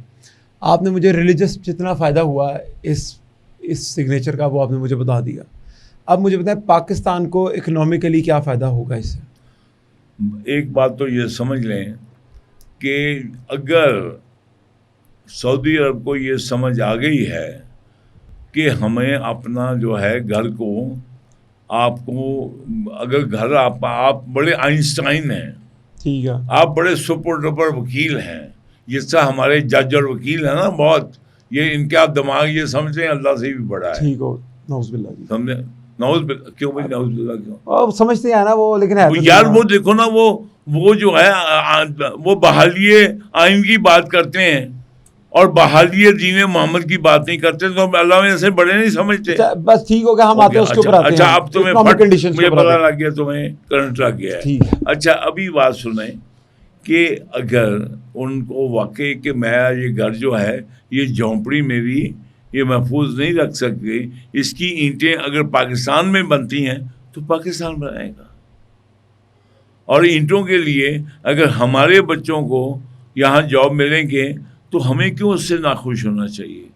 آپ نے مجھے ریلیجس جتنا فائدہ ہوا اس سگنیچر کا وہ آپ نے مجھے بتا دیا. اب مجھے بتائیں پاکستان کو اکنامکلی کیا فائدہ ہوگا اس سے؟ ایک بات تو یہ سمجھ لیں کہ اگر سعودی عرب کو یہ سمجھ آ گئی ہے کہ ہمیں اپنا جو ہے گھر کو, آپ کو اگر گھر آپ بڑے آئنسٹائن ہیں, ٹھیک ہے, آپ بڑے سپر ڈپر وکیل ہیں, جس سے ہمارے جج اور وکیل ہیں نا بہت, یہ ان کے آپ دماغ یہ سمجھتے ہیں اللہ سے بھی بڑا ہے. ٹھیک ہو, نعوذ باللہ جی. سمجھے نعوذ باللہ کیوں بھائی, نعوذ باللہ کیوں سمجھتے ہیں نا وہ, لیکن یار وہ دیکھو نا, وہ جو ہے وہ بحالی آئین کی بات کرتے ہیں اور بحالی دین محمد کی بات نہیں کرتے, تو اللہ میں ایسے بڑے نہیں سمجھتے. بس ٹھیک ہو گیا, ہم آتے ہیں اس کے اوپر آتے ہیں. اچھا اب تمہیں مجھے پتہ لگ گیا, تمہیں کرنٹ لگ گیا ہے. اچھا ابھی بات سنیں کہ اگر ان کو واقعی کہ میں یہ گھر جو ہے, یہ جھونپڑی میری یہ محفوظ نہیں رکھ سکتی, اس کی اینٹیں اگر پاکستان میں بنتی ہیں تو پاکستان بنائے گا. اور اینٹوں کے لیے اگر ہمارے بچوں کو یہاں جاب ملیں گے تو ہمیں کیوں اس سے ناخوش ہونا چاہیے؟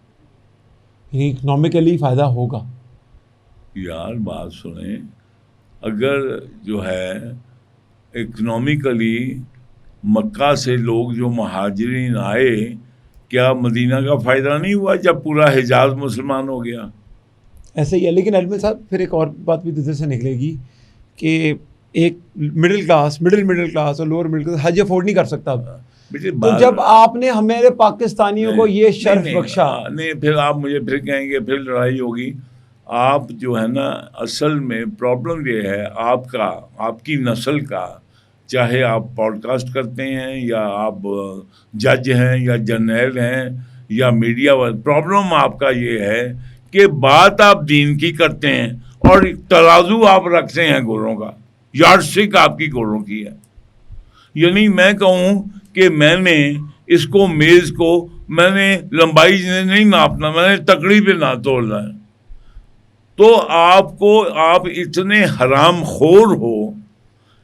اکنامکلی فائدہ ہوگا. یار بات سنیں, اگر جو ہے اکنامکلی مکہ سے لوگ جو مہاجرین آئے, کیا مدینہ کا فائدہ نہیں ہوا جب پورا حجاز مسلمان ہو گیا؟ ایسے ہی ہے. لیکن اجمل صاحب پھر ایک اور بات بھی ادھر سے نکلے گی کہ ایک مڈل کلاس اور لوور مڈل کلاس حج افورڈ نہیں کر سکتا. تو جب آپ نے ہمارے پاکستانیوں کو یہ شرف بخشا, نہیں پھر آپ مجھے پھر کہیں گے پھر لڑائی ہوگی. آپ جو ہے نا, اصل میں پرابلم یہ ہے آپ کی نسل کا, چاہے آپ پوڈ کاسٹ کرتے ہیں یا آپ جج ہیں یا جرنیل ہیں یا میڈیا والے, پرابلم آپ کا یہ ہے کہ بات آپ دین کی کرتے ہیں اور ترازو آپ رکھتے ہیں گوروں کا, یارڈ اسٹک آپ کی گوروں کی ہے. یعنی میں کہوں کہ میں نے اس کو میز کو میں نے لمبائی نہیں ناپنا, میں نے تکڑی پہ نہ توڑنا ہے. تو آپ اتنے حرام خور ہو,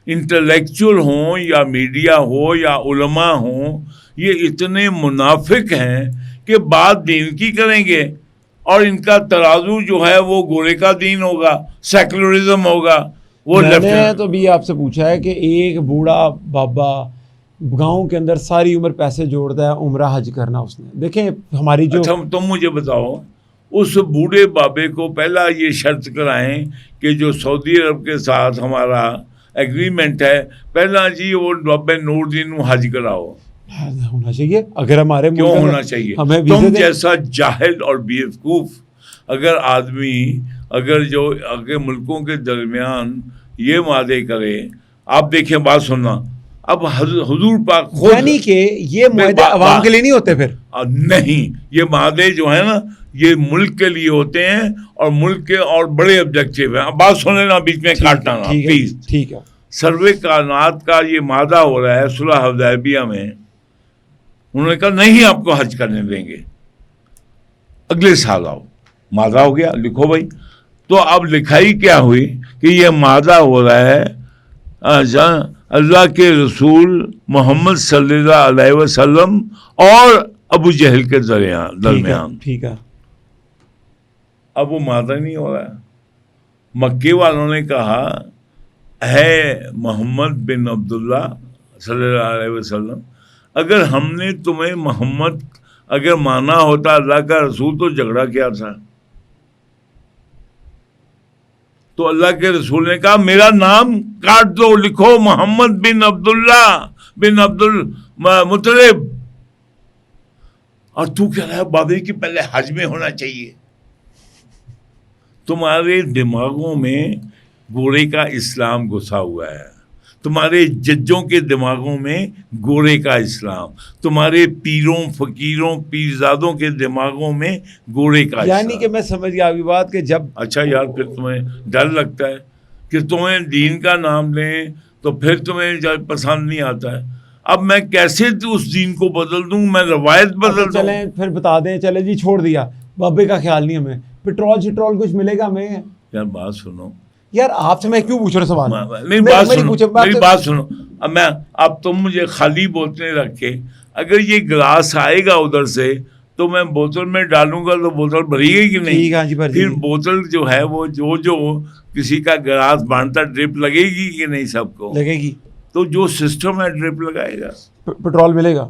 انٹلیکچول ہوں یا میڈیا ہو یا علماء ہوں, یہ اتنے منافق ہیں کہ بات دین کی کریں گے اور ان کا ترازو جو ہے وہ گورے کا دین ہوگا, سیکولرزم ہوگا. وہ میں نے تو بھی آپ سے پوچھا ہے کہ ایک بوڑھا بابا گاؤں کے اندر ساری عمر پیسے جوڑتا ہے عمرہ حج کرنا اس نے. دیکھیں ہماری جو, اچھا تم مجھے بتاؤ, اس بوڑھے بابے کو پہلا یہ شرط کرائیں کہ جو سعودی عرب کے ساتھ ہمارا ایگریمنٹ ہے, پہلا جی وہ بابے نور دین حج کراؤ. ہونا چاہیے. اگر ہمارے کیوں ہونا چاہیے؟ تم جیسا جاہل اور بیوقوف اگر آدمی اگر ملکوں کے درمیان یہ معاہدے کرے, آپ دیکھیں بات سننا, اب حضور پاک خود, یعنی کہ یہ معاہدے عوام کے لیے نہیں ہوتے, پھر نہیں, یہ معاہدے جو ہیں نا یہ ملک کے لیے ہوتے ہیں اور ملک کے اور بڑے آبجیکٹیو ہیں. بات سن لینا, بیچ میں کاٹنا نا پلیز. ٹھیک ہے. سروے کائنات کا یہ معاہدہ ہو رہا ہے صلح حدیبیہ میں. انہوں نے کہا نہیں آپ کو حج کرنے دیں گے, اگلے سال آؤ. معاہدہ ہو گیا, لکھو بھائی. تو اب لکھائی کیا ہوئی کہ یہ معاہدہ ہو رہا ہے اللہ کے رسول محمد صلی اللہ علیہ وسلم اور ابو جہل کے درمیان. ٹھیک ہے. اب وہ معاہدہ نہیں ہو رہا ہے. مکے والوں نے کہا ہے محمد بن عبداللہ صلی اللہ علیہ وسلم, اگر ہم نے تمہیں محمد اگر مانا ہوتا اللہ کا رسول تو جھگڑا کیا تھا. تو اللہ کے رسول نے کہا میرا نام کاٹ دو, لکھو محمد بن عبداللہ بن عبد المطلب. اور تو کہہ رہا ہے بابے کی پہلے حج میں ہونا چاہیے. تمہارے دماغوں میں گورے کا اسلام گھسا ہوا ہے, تمہارے ججوں کے دماغوں میں گورے کا اسلام, تمہارے پیروں فقیروں پیرزادوں کے دماغوں میں گورے کا اسلام. یعنی کہ میں سمجھ گیا آپ کی بات کہ جب, اچھا یار پھر تمہیں ڈر لگتا ہے کہ تمہیں دین کا نام لیں تو پھر تمہیں پسند نہیں آتا ہے. اب میں کیسے اس دین کو بدل دوں, میں روایت بدل دوں. چلیں پھر بتا دیں, چلے جی چھوڑ دیا, بابے کا خیال نہیں ہمیں, پیٹرول کچھ ملے گا ہمیں. یار بات سنو, یار آپ سے میں کیوں پوچھ رہا سوال, میری بات سنو. اب تم مجھے خالی بوتلیں رکھ کے, اگر یہ گلاس آئے گا ادھر سے تو میں بوتل میں ڈالوں گا تو بوتل بھری گئی کہ نہیں؟ پھر بوتل جو ہے وہ جو کسی کا گلاس بانٹتا ڈرپ لگے گی کہ نہیں؟ سب کو لگے گی. تو جو سسٹم ہے ڈرپ لگائے گا. پیٹرول ملے گا,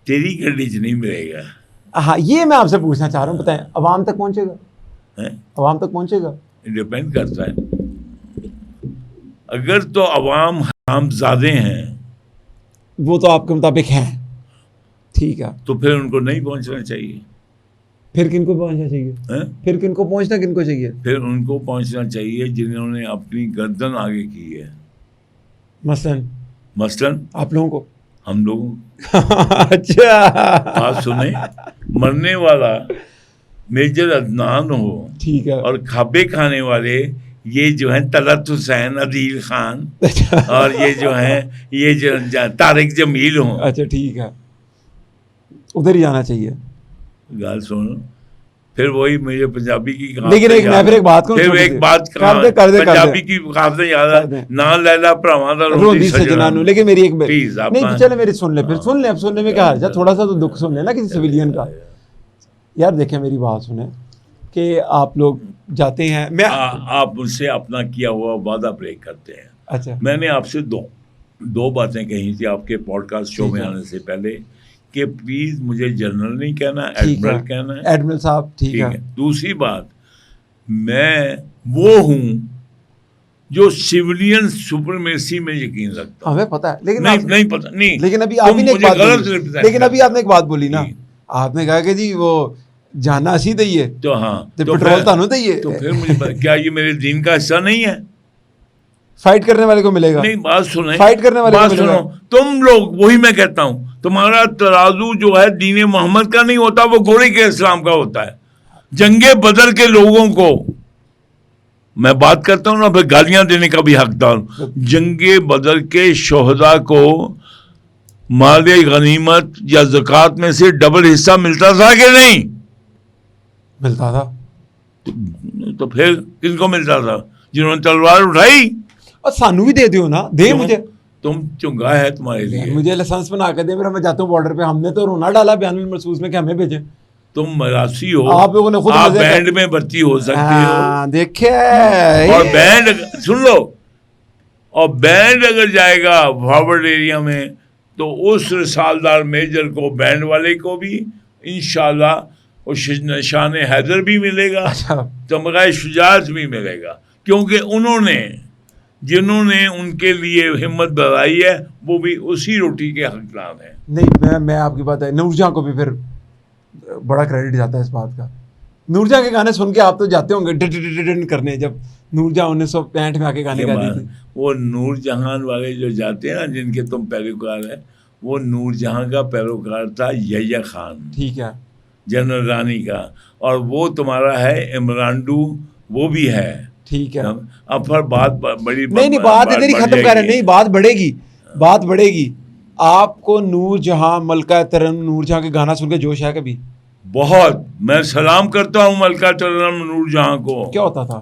تیری گڈی چ نہیں ملے گا. ہاں یہ میں آپ سے پوچھنا چاہ رہا ہوں, بتائیں عوام تک پہنچے گا؟ عوام تک پہنچے گا؟ ڈپینڈ کرتا ہے. اگر تو عوام حرام زادے ہیں, وہ تو آپ کے مطابق ہیں, ٹھیک ہے, تو پھر ان کو نہیں پہنچنا چاہیے. پھر کن کو پہنچنا چاہیے؟ پھر کن کو چاہیے؟ پھر ان کو پہنچنا چاہیے جنہوں نے اپنی گردن آگے کی ہے. مثلاً آپ لوگوں کو, ہم لوگوں. اچھا بات سنیں, مرنے والا میجر عدنان ہو, ٹھیک ہے, اور کھابے کھانے والے یہ جو ہیں طلعت حسین, عدیل خان, اور یہ جو ہیں یہ جو طارق جمیل ہوں. اچھا ٹھیک ہے, ادھر ہی جانا چاہیے. گال سنو, پھر وہی مجھے پنجابی کی لیکن ایک بات پنجابی کی کہاوتیں یاد ہے, نہ لیلا بھراواں دا روندی سجنانو. لیکن میری ایک نہیں چلے میری سن لے, پھر سن لے, اب سننے میں کیا ہے, تھوڑا سا تو دکھ سن لے نا کسی سویلین کا. یار دیکھیں میری بات سنیں کہ آپ لوگ جاتے ہیں, میں آپ مجھ سے اپنا کیا ہوا وعدہ بریک کرتے ہیں. اچھا میں نے آپ سے دو باتیں کہی تھی آپ کے پوڈ کاسٹ شو میں آنے سے پہلے کہ پلیز مجھے جنرل نہیں کہنا, ایڈمرل کہنا ہے. ایڈمرل صاحب ٹھیک ہے. دوسری بات, میں وہ ہوں جو سویلین سپرمیسی میں یقین رکھتا ہوں. ہمیں پتہ ہے, لیکن نہیں پتہ نہیں, لیکن ابھی آپ نے ایک بات بولی نا, جی. آپ نے کہا کہ جی وہ جانا اسی دئیے تو ہاں پیٹرول تانوں دئیے, تو پھر مجھے کیا یہ میرے دین کا حصہ نہیں ہے؟ فائٹ کرنے والے کو ملے گا. نہیں بات سنیں, فائٹ کرنے والے بات کو ملے گا. سنو, تم لوگ, وہی میں کہتا ہوں, تمہارا ترازو جو ہے دین محمد کا نہیں ہوتا, وہ گھوڑے کے اسلام کا ہوتا ہے. جنگ بدر کے لوگوں کو میں بات کرتا ہوں نا, پھر گالیاں دینے کا بھی حقدار ہوں. جنگ بدر کے شہداء کو مال غنیمت یا زکوٰۃ میں سے ڈبل حصہ ملتا تھا کہ نہیں ملتا تھا؟ تو پھر کن کو ملتا تھا؟ جنہوں نے تلوار اٹھائی. اور سانو بھی دے دیو نا, دے مجھے. تم چنگا ہے تمہارے لیے, مجھے لائسنس بنا کے دے, میرا میں جاتا ہوں بارڈر پہ. ہم نے تو رونا ڈالا بیان المرصوص میں کہ ہمیں بھیجیں. تم مراسی ہو, آپ لوگوں نے خود آپ بینڈ میں بھرتی ہو سکتے ہو. دیکھے, اور بینڈ سن لو, اور بینڈ اگر جائے گا فارورڈ ایریا میں تو اس رسالدار میجر کو, بینڈ والے کو بھی انشاءاللہ نشان حیدر بھی ملے گا, تمغہ شجاعت بھی ملے گا, کیونکہ انہوں نے, جنہوں نے ان کے لیے ہمت بڑھائی ہے, وہ بھی اسی روٹی کے حقدار ہیں. نہیں میں آپ کی بات ہے, نور جہاں کو بھی پھر بڑا کریڈٹ جاتا ہے اس بات کا. نور جہاں کے گانے سن کے آپ تو جاتے ہوں گے کرنے, جب نور جہاں 1965 میں آ کے گانے گاتی تھی. وہ نور جہان والے جو جاتے ہیں نا, جن کے تم پیروکار ہیں, وہ نور جہاں کا پیروکار تھا یحییٰ خان, ٹھیک ہے, جنرل رانی کا, اور وہ تمہارا ہے عمرانڈو, وہ بھی ہے, ٹھیک ہے. اب پر بات بڑی نہیں بات ادھر ہی ختم کر رہے ہیں. نہیں, بات بڑھے گی. آپ کو نور جہاں, ملکہ ترنم نور جہاں کے گانا سن کے جوش ہے کبھی؟ بہت. میں سلام کرتا ہوں ملکہ ترنم نور جہاں کو. کیا ہوتا تھا؟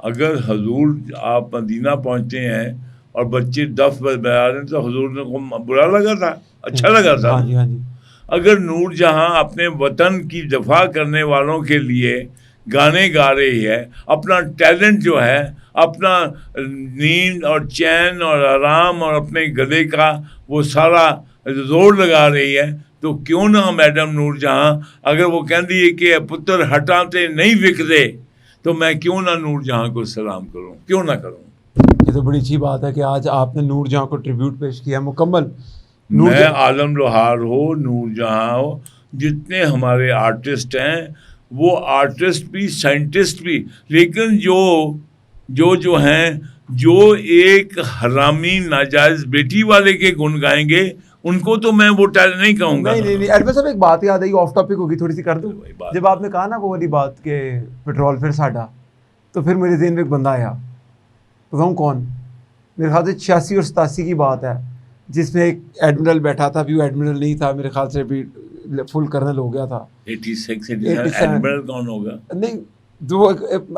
اگر حضور, آپ مدینہ پہنچتے ہیں اور بچے دف بجا رہے ہیں تو حضور کو برا لگا تھا, اچھا لگا تھا؟ ہاں جی, ہاں جی. اگر نور جہاں اپنے وطن کی دفاع کرنے والوں کے لیے گانے گا رہی ہے, اپنا ٹیلنٹ جو ہے, اپنا نیند اور چین اور آرام اور اپنے گلے کا وہ سارا زور لگا رہی ہے, تو کیوں نہ میڈم نور جہاں, اگر وہ کہندی ہے کہ پتر ہٹاتے نہیں وکدے, تو میں کیوں نہ نور جہاں کو سلام کروں, کیوں نہ کروں. یہ تو بڑی اچھی بات ہے کہ آج آپ نے نور جہاں کو ٹریبیوٹ پیش کیا مکمل. میں عالم لوہار ہو, نور جہاں ہو, جتنے ہمارے آرٹسٹ ہیں وہ آرٹسٹ بھی سائنٹسٹ بھی, لیکن جو ہیں, جو ایک حرامی ناجائز بیٹی والے کے گن گائیں گے, ان کو تو میں وہ نہیں کہوں گا. نہیں ایڈمن صاحب, ایک بات یاد آئی, آف ٹاپک ہوگی تھوڑی سی, کر دوں. جب آپ نے کہا نا وہ والی بات کہ پیٹرول پھر ساڈا, تو پھر میرے ذہن میں ایک بندہ آیا, بتاؤں کون؟ میرے خیال سے 86 اور 87 کی بات ہے, جس میں ایک ایڈمرل بیٹھا تھا, بھی وہ ایڈمرل نہیں تھا میرے خیال سے, بھی فل کرنل ہو گیا تھا. 86 ایڈمرل کون ہوگا؟ نہیں, جو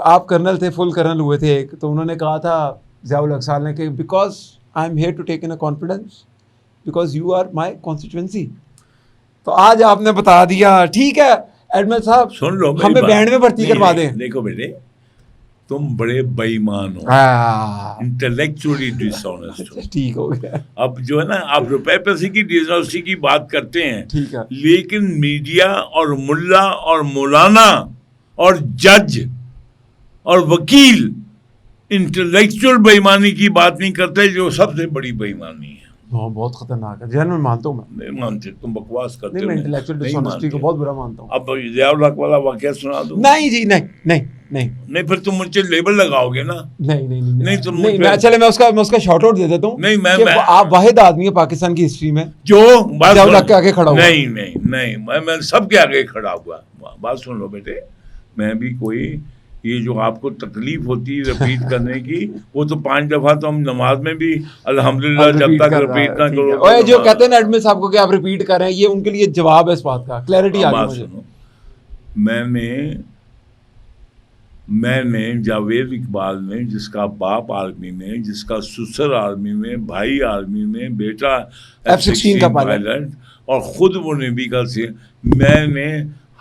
آپ کرنل تھے, فل کرنل ہوئے تھے ایک, تو انہوں نے کہا تھا ضیاء الحق صاحب نے کہ because I am here to take in a confidence, because you are my constituency. تو آج آپ نے بتا دیا, ٹھیک ہے ایڈمرل صاحب, سن لو, ہمیں بینڈ میں بھرتی کروا دیں. دیکھو بیٹے, تم بڑے بے ایمان ہو, انٹلیکچولی ڈس آنیسٹ ہو. ٹھیک ہو گیا. اب جو ہے نا, آپ روپے پیسے کی ڈس آنیسٹی کی بات کرتے ہیں, ٹھیک ہے, لیکن میڈیا اور ملا اور مولانا اور جج اور وکیل انٹلیکچوئل بے ایمانی کی بات نہیں کرتے, جو سب سے بڑی بے ایمانی ہے. ہاں, بہت خطرناک ہے. جنرل مانتا ہوں میں. نہیں مانتے, تم بکواس کرتے نہیں, میں انٹلیکچوئل ڈس آنیسٹی کو بہت برا مانتا ہوں. اب ضیاء الحق والا واقعہ سنا دوں؟ نہیں جی, نہیں, پھر تم مجھے لیبل لگاؤ گے نا. نہیں, چلے میں اس کا شارٹ آؤٹ دے دیتا ہوں. نہیں, میں آپ واحد آدمی ہیں پاکستان کی ہسٹری میں جو ضیاء الحق کے آگے کھڑا ہوا. نہیں, میں سب کے آگے کھڑا ہوا. بات سن لو بیٹے, میں بھی کوئی, یہ جو آپ کو تکلیف ہوتی ہے رپیٹ کرنے کی, وہ تو 5 دفعہ تو ہم نماز میں بھی الحمدللہ جب تک رپیٹ نہ کرو. اور جو کہتے ہیں نا ایڈمن صاحب کو کہ آپ رپیٹ کر رہے ہیں, یہ ان کے لیے جواب ہے اس بات کا, کلیئرٹی آ گئی مجھے. میں نے جاوید اقبال میں, جس کا باپ آرمی میں, جس کا سسر آرمی میں, بھائی آرمی میں, بیٹا F-16 کا پائلٹ, اور خود وہ نیوی کا سے, میں نے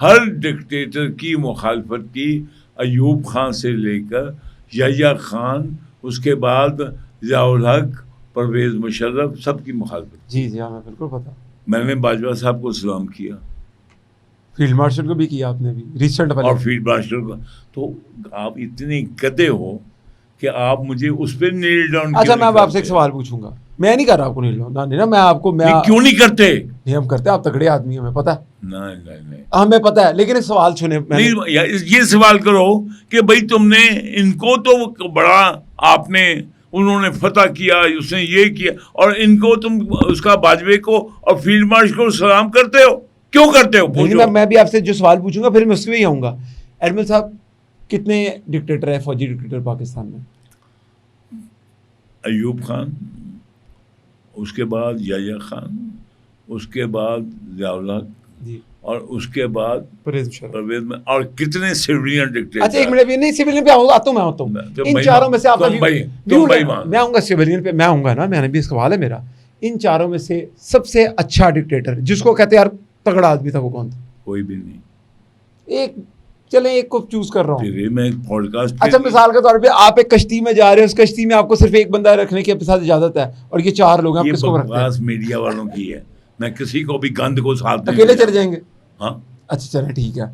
ہر ڈکٹیٹر کی مخالفت کی، ایوب خان سے لے کر یحییٰ خان، اس کے بعد ضیاء الحق، پرویز مشرف، سب کی مخالفت. جی جی ہاں بالکل پتا. میں نے باجوہ صاحب کو سلام کیا، فیلڈ مارشل کو بھی کیا آپ نے بھی ریسنٹ والے. اور فیلڈ مارشل کو. تو آپ اتنے گدے ہو کہ آپ مجھے اس پہ نیل ڈاؤن. اچھا میں اب آپ سے ایک سوال پوچھوں گا. میں نہیں کر رہا آپ کو نیل ڈاؤن، نہیں نا، میں آپ کو کیوں نہیں کرتے؟ نہیں ہم کرتے، آپ تگڑے آدمی ہیں، ہمیں پتا ہے. نہیں ہمیں پتا ہے، لیکن ایک سوال سنیں. یہ سوال کرو کہ بھائی تم نے ان کو تو بڑا، آپ نے، انہوں نے فتح کیا، اس نے یہ کیا، اور ان کو تم اس کا باجوے کو اور فیلڈ مارشل کو سلام کرتے ہو، کیوں کرتے ہو؟ میں بھی آپ سے جو سوال پوچھوں گا پھر میں اس پہ ہی آؤں گا. ایڈمل صاحب کتنے ڈکٹیٹر ہیں، فوجی ڈکٹیٹر پاکستان میں؟ ایوب خان، اس کے بعد یحییٰ خان، اس کے بعد ضیاء الحق، جی، اور اس کے بعد پرویز میں، اور کتنے سویلین ڈکٹیٹر. اچھا ایک منٹ، نہیں سویلین پہ آتا ہوں. ان چاروں میں سے آپ میں آؤں گا، سویلین پہ میں آؤں گا نا، میں نے بھی سوال ہے میرا. ان چاروں میں سے سب سے اچھا ڈکٹیٹر جس کو کہتے ہیں یار تگڑا آدمی تھا، وہ کون تھا؟ کوئی بھی نہیں. ایک چلیں ایک کو چوز کر رہا ہوں. میں پوڈ کاسٹ. اچھا مثال کے طور پہ آپ ایک کشتی میں جا رہے ہیں، اس کشتی میں آپ کو صرف ایک بندہ رکھنے کی اپنے ساتھ اجازت ہے، اور یہ 4 لوگ ہیں، آپ کس کو رکھتے ہیں؟ میڈیا والوں کی ہے، میں کسی کو بھی گند کو ساتھ نہیں. اکیلے چلے جائیں گے؟ ہاں اچھا چلیں ٹھیک ہے.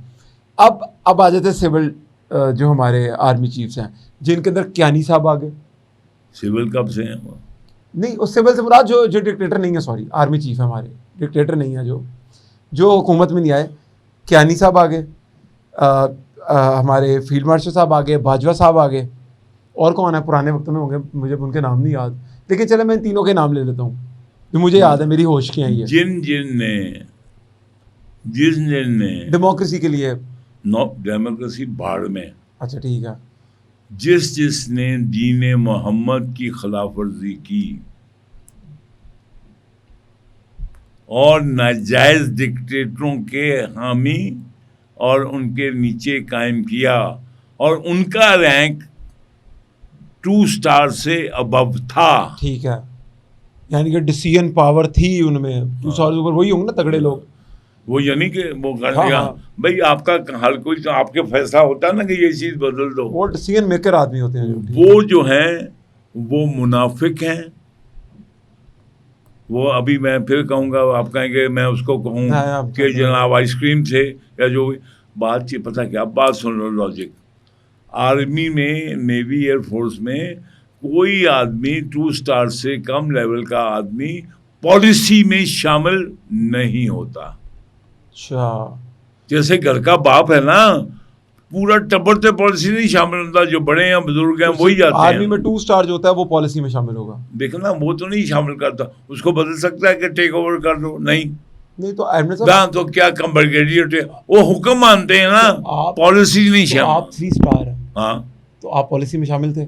اب آ جاتے ہیں سول جو ہمارے آرمی چیفس ہیں، جن کے اندر کیانی صاحب آ گئے. سول کب سے ہیں؟ نہیں اس سول سے مراد جو ڈکٹیٹر نہیں ہے، سوری آرمی چیف ہے ہمارے، ڈکٹیٹر نہیں ہے، جو حکومت میں نہیں آئے. کیانی صاحب آ گئے، ہمارے فیلڈ مارشل صاحب آ گئے، باجوہ صاحب آ گئے، اور کون ہے پرانے وقت میں ہوں گے، مجھے ان کے نام نہیں یاد. لیکن چلے میں ان تینوں کے نام لے لیتا ہوں جو مجھے یاد ہے، میری ہوش کی ہیں یہ. جن نے ڈیموکریسی کے لیے. ڈیموکریسی بھاڑ میں. اچھا ٹھیک ہے. جس نے دین محمد کی خلاف ورزی کی اور ناجائز ڈکٹیٹروں کے حامی اور ان کے نیچے قائم کیا، اور ان کا رینک 2 اسٹار سے ابو تھا. ٹھیک ہے، یعنی کہ ڈیسیژن پاور تھی ان میں 2 اسٹار سے اوپر. وہی ہوں گے نا تگڑے لوگ. وہ یعنی کہ وہ بھائی آپ کا ہر کوئی تو آپ کے فیصلہ ہوتا ہے نا کہ یہ چیز بدل دو. وہ ڈیسیژن میکر آدمی ہوتے ہیں. وہ جو ہیں وہ منافق ہیں. وہ ابھی میں پھر کہوں گا، آپ کہیں گے میں اس کو کہوں کہ جناب آئس کریم تھے یا جو بات چیت. پتہ کیا بات سن لو، لاجک. آرمی میں، نیوی، ایئر فورس میں کوئی آدمی 2 اسٹار سے کم لیول کا آدمی پالیسی میں شامل نہیں ہوتا. اچھا جیسے گھر کا باپ ہے نا، پورا ٹبر سے پالیسی نہیں شامل ہوتا. جو بڑے ہیں بزرگ ہیں وہی جاتے ہیں. آرمی میں 2 اسٹار جو ہوتا ہے وہ پالیسی میں شامل ہوگا. دیکھنا وہ تو نہیں شامل کرتا. اس کو بدل سکتا ہے کہ ٹیک اوور کر دو. نہیں تو کیا کم بریگیڈیئر وہ حکم مانتے ہیں نا، پالیسی نہیں شامل. آپ 3 اسٹار ہیں، ہاں تو آپ پالیسی میں شامل تھے.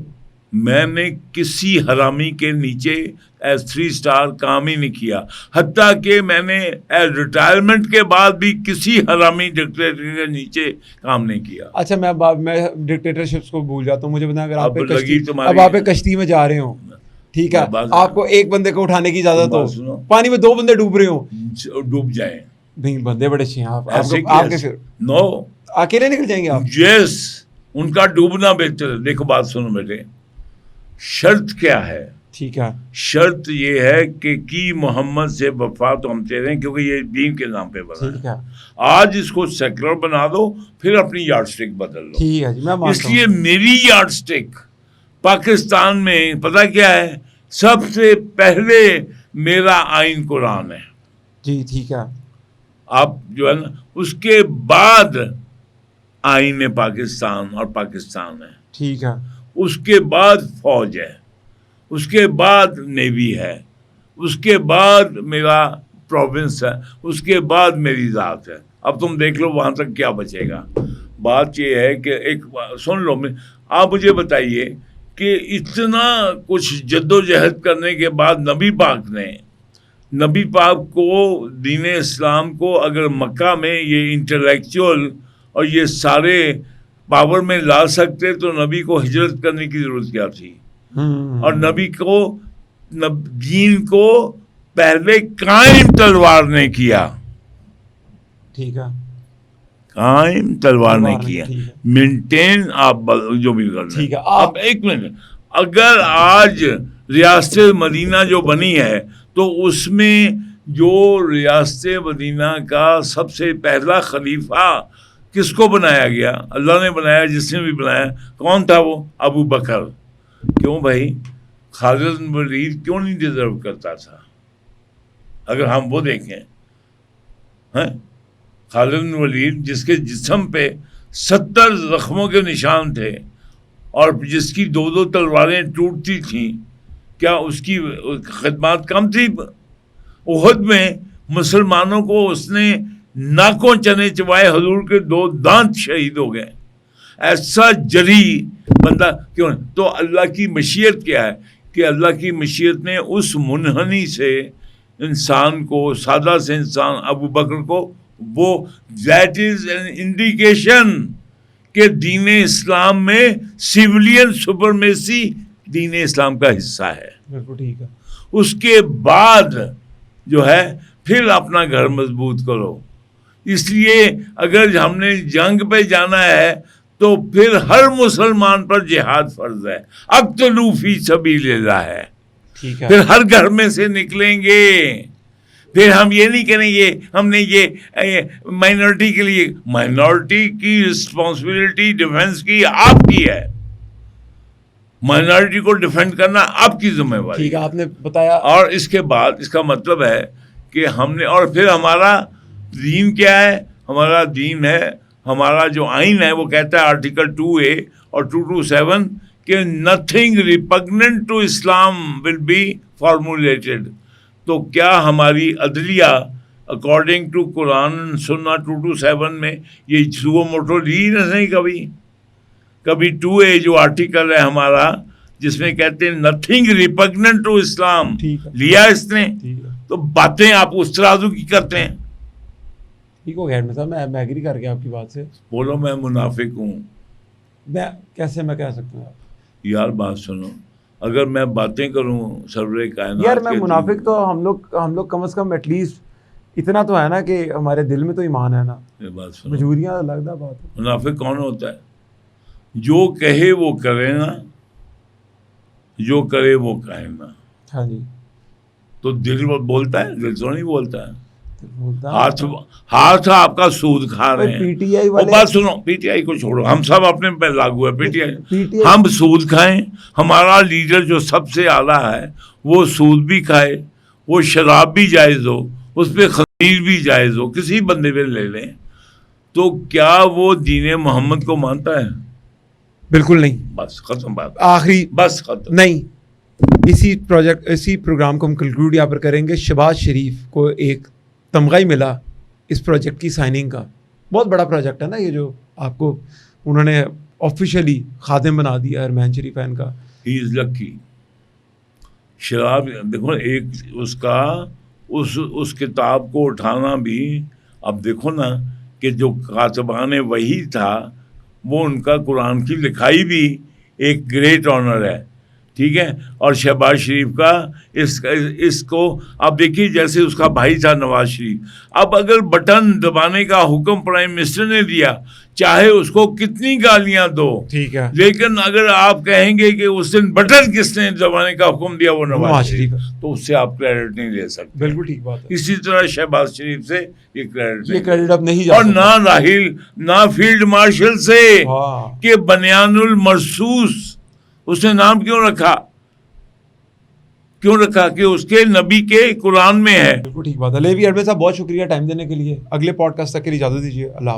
میں نے کسی حرامی کے نیچے ایز 3 اسٹار کام ہی نہیں کیا. حتیٰ کہ میں نے ایز ریٹائرمنٹ کے بعد بھی کسی حرامی ڈکٹیٹر کے نیچے کام نہیں کیا. اچھا میں ڈکٹیٹرشپس کو بھول جاتا ہوں. مجھے بتائیں اگر آپ اب آپ کشتی میں جا رہے ہوں، ٹھیک ہے، آپ کو ایک بندے کو اٹھانے کی اجازت ہو، پانی میں 2 بندے ڈوب رہے ہوں، ڈوب جائیں. نہیں بندے بڑے اچھے ہیں آپ کے. نو اکیلے نکل جائیں گے آپ؟ یس، ان کا ڈوبنا بہتر ہے. دیکھو بات سنو بیٹے، شرط کیا ہے؟ ٹھیک ہے، شرط یہ ہے کہ کی محمد سے وفا تو ہم تیرے ہیں، کیونکہ یہ دین کے نام پہ بنا ٹھیک ہے. آج اس کو سیکولر بنا دو، پھر اپنی یارڈ سٹک بدل لو. ٹھیک ہے جی، میں اس لیے میری یارڈ سٹک پاکستان میں پتہ کیا ہے؟ سب سے پہلے میرا آئین قرآن ہے. جی ٹھیک ہے. آپ جو ہے نا، اس کے بعد آئین پاکستان اور پاکستان ہے. ٹھیک ہے. اس کے بعد فوج ہے، اس کے بعد نیوی ہے، اس کے بعد میرا پروونس ہے، اس کے بعد میری ذات ہے. اب تم دیکھ لو وہاں تک کیا بچے گا. بات یہ ہے کہ ایک سن لو، آپ مجھے بتائیے کہ اتنا کچھ جد و جہد کرنے کے بعد نبی پاک کو، دین اسلام کو اگر مکہ میں یہ انٹلیکچوئل اور یہ سارے پاور میں لا سکتے تو نبی کو ہجرت کرنے کی ضرورت کیا تھی؟ اور نبی کو، دین کو پہلے قائم تلوار نے کیا. ٹھیک ہے. قائم تلوار نہیں نہیں، کی ہے. ٹھیک ہے. مینٹین آپ جو بھی کر ٹھیک ہے. اب ایک منٹ, اگر آج ریاست مدینہ جو بنی ہے تو اس میں جو ریاست مدینہ کا سب سے پہلا خلیفہ کس کو بنایا گیا؟ اللہ نے بنایا, جس نے بھی بنایا. کون تھا وہ؟ ابو بکر. کیوں بھائی؟ خالد بن ولید کیوں نہیں ڈیزرو کرتا تھا؟ اگر ہم وہ دیکھیں, خالد بن ولید جس کے جسم پہ 70 زخموں کے نشان تھے اور جس کی 2 تلواریں ٹوٹتی تھیں, کیا اس کی خدمات کم تھی؟ احد میں مسلمانوں کو اس نے ناکوں چنے چبائے, حضور کے 2 دانت شہید ہو گئے. ایسا جری بندہ کیوں؟ تو اللہ کی مشیت کیا ہے کہ اللہ کی مشیت نے اس منحنی سے انسان کو, سادہ سے انسان ابو بکر کو, وہ دیٹ از این انڈیکیشن کہ دین اسلام میں سیولین سپرمیسی دین اسلام کا حصہ ہے. بالکل ٹھیک ہے. اس کے بعد جو ہے پھر اپنا گھر مضبوط کرو. اس لیے اگر ہم نے جنگ پہ جانا ہے تو پھر ہر مسلمان پر جہاد فرض ہے. اقتلوا فی سبیل اللہ ہے. ٹھیک ہے. پھر ہر گھر میں سے نکلیں گے. پھر ہم یہ نہیں کریں گے ہم نے یہ مائنورٹی کے لیے, مائنورٹی کی رسپانسبلٹی ڈیفنس کی آپ کی ہے. مائنورٹی کو ڈیفینڈ کرنا آپ کی ذمہ داری. ٹھیک ہے, آپ نے بتایا. اور اس کے بعد اس کا مطلب ہے کہ ہم نے, اور پھر ہمارا دین کیا ہے؟ ہمارا دین ہے, ہمارا جو آئین ہے وہ کہتا ہے آرٹیکل 2A اور 227 کہ nothing repugnant to Islam will be formulated. تو کیا ہماری عدلیہ اکارڈنگ ٹو قرآن سنہ 227 میں یہ سو موٹو لی نہیں کبھی 2A جو آرٹیکل ہے ہمارا جس میں کہتے ہیں نتھنگ ریپگننٹ ٹو اسلام, لیا اس نے. تو باتیں آپ اس ترازو کی کرتے ہیں. ٹھیک ہو گیا صاحب, میں ایگری کر گیا آپ کی بات سے. بولو میں منافق ہوں. میں کیسے میں کہہ سکتا ہوں یار بات سنو, اگر میں باتیں کروں سرور کائنات یار میں منافق تو ہم لوگ کم از کم ایٹ لیسٹ اتنا تو ہے نا کہ ہمارے دل میں تو ایمان ہے نا. بات سنو, مجبوریاں الگ دا بات ہے. منافق کون ہوتا ہے؟ جو کہے وہ کرے نا, جو کرے وہ کہے نا. ہاں جی. تو دل بولتا ہے, دل تو نہیں بولتا ہے. بولتا ہاتھ آپ کا سود کھا رہے ہیں. پی ٹی آئی والے, بات سنو, پی ٹی آئی کو چھوڑو, ہم سب اپنے پہ لاگو ہے. پی ٹی آئی ہم سود کھائیں, ہمارا لیڈر جو سب سے اعلیٰ ہے وہ سود بھی کھائے, وہ شراب بھی جائز ہو, اس پہ خنزیر بھی جائز ہو, کسی بندے پہ لے لیں, تو کیا وہ دین محمد کو مانتا ہے؟ بالکل نہیں. بس ختم بات, آخری بس ختم. نہیں. اسی پروگرام کو ہم کنکلوڈ یہاں پر کریں گے. شہباز شریف کو ایک تمغہ ہی ملا اس پروجیکٹ کی سائننگ کا. بہت بڑا پروجیکٹ ہے نا یہ, جو آپ کو انہوں نے آفیشیلی خادم بنا دیا ارمان شریفین کا. ہی از لکی. شراب دیکھو, ایک اس کا اس کتاب کو اٹھانا بھی, اب دیکھو نا کہ جو کاتبان وحی تھا وہ ان کا قرآن کی لکھائی بھی ایک گریٹ آنر ہے. ٹھیک ہے. اور شہباز شریف کا اس کو آپ دیکھیے, جیسے اس کا بھائی تھا نواز شریف, اب اگر بٹن دبانے کا حکم پرائم منسٹر نے دیا, چاہے اس کو کتنی گالیاں دو, ٹھیک ہے, لیکن اگر آپ کہیں گے کہ اس دن بٹن کس نے دبانے کا حکم دیا وہ نواز شریف, تو اس سے آپ کریڈٹ نہیں لے سکتے. بالکل ٹھیک بات ہے. اسی طرح شہباز شریف سے یہ کریڈٹ اب نہیں جا اور نہ راہیل نہ فیلڈ مارشل سے کہ بنیان المرصوص اس نے نام کیوں رکھا کہ اس کے نبی کے قرآن میں ہے. بالکل ٹھیک بات ہے. لیوی اربے صاحب بہت شکریہ ٹائم دینے کے لیے. اگلے پوڈ کاسٹ تک کے لیے اجازت دیجیے. اللہ حافظ.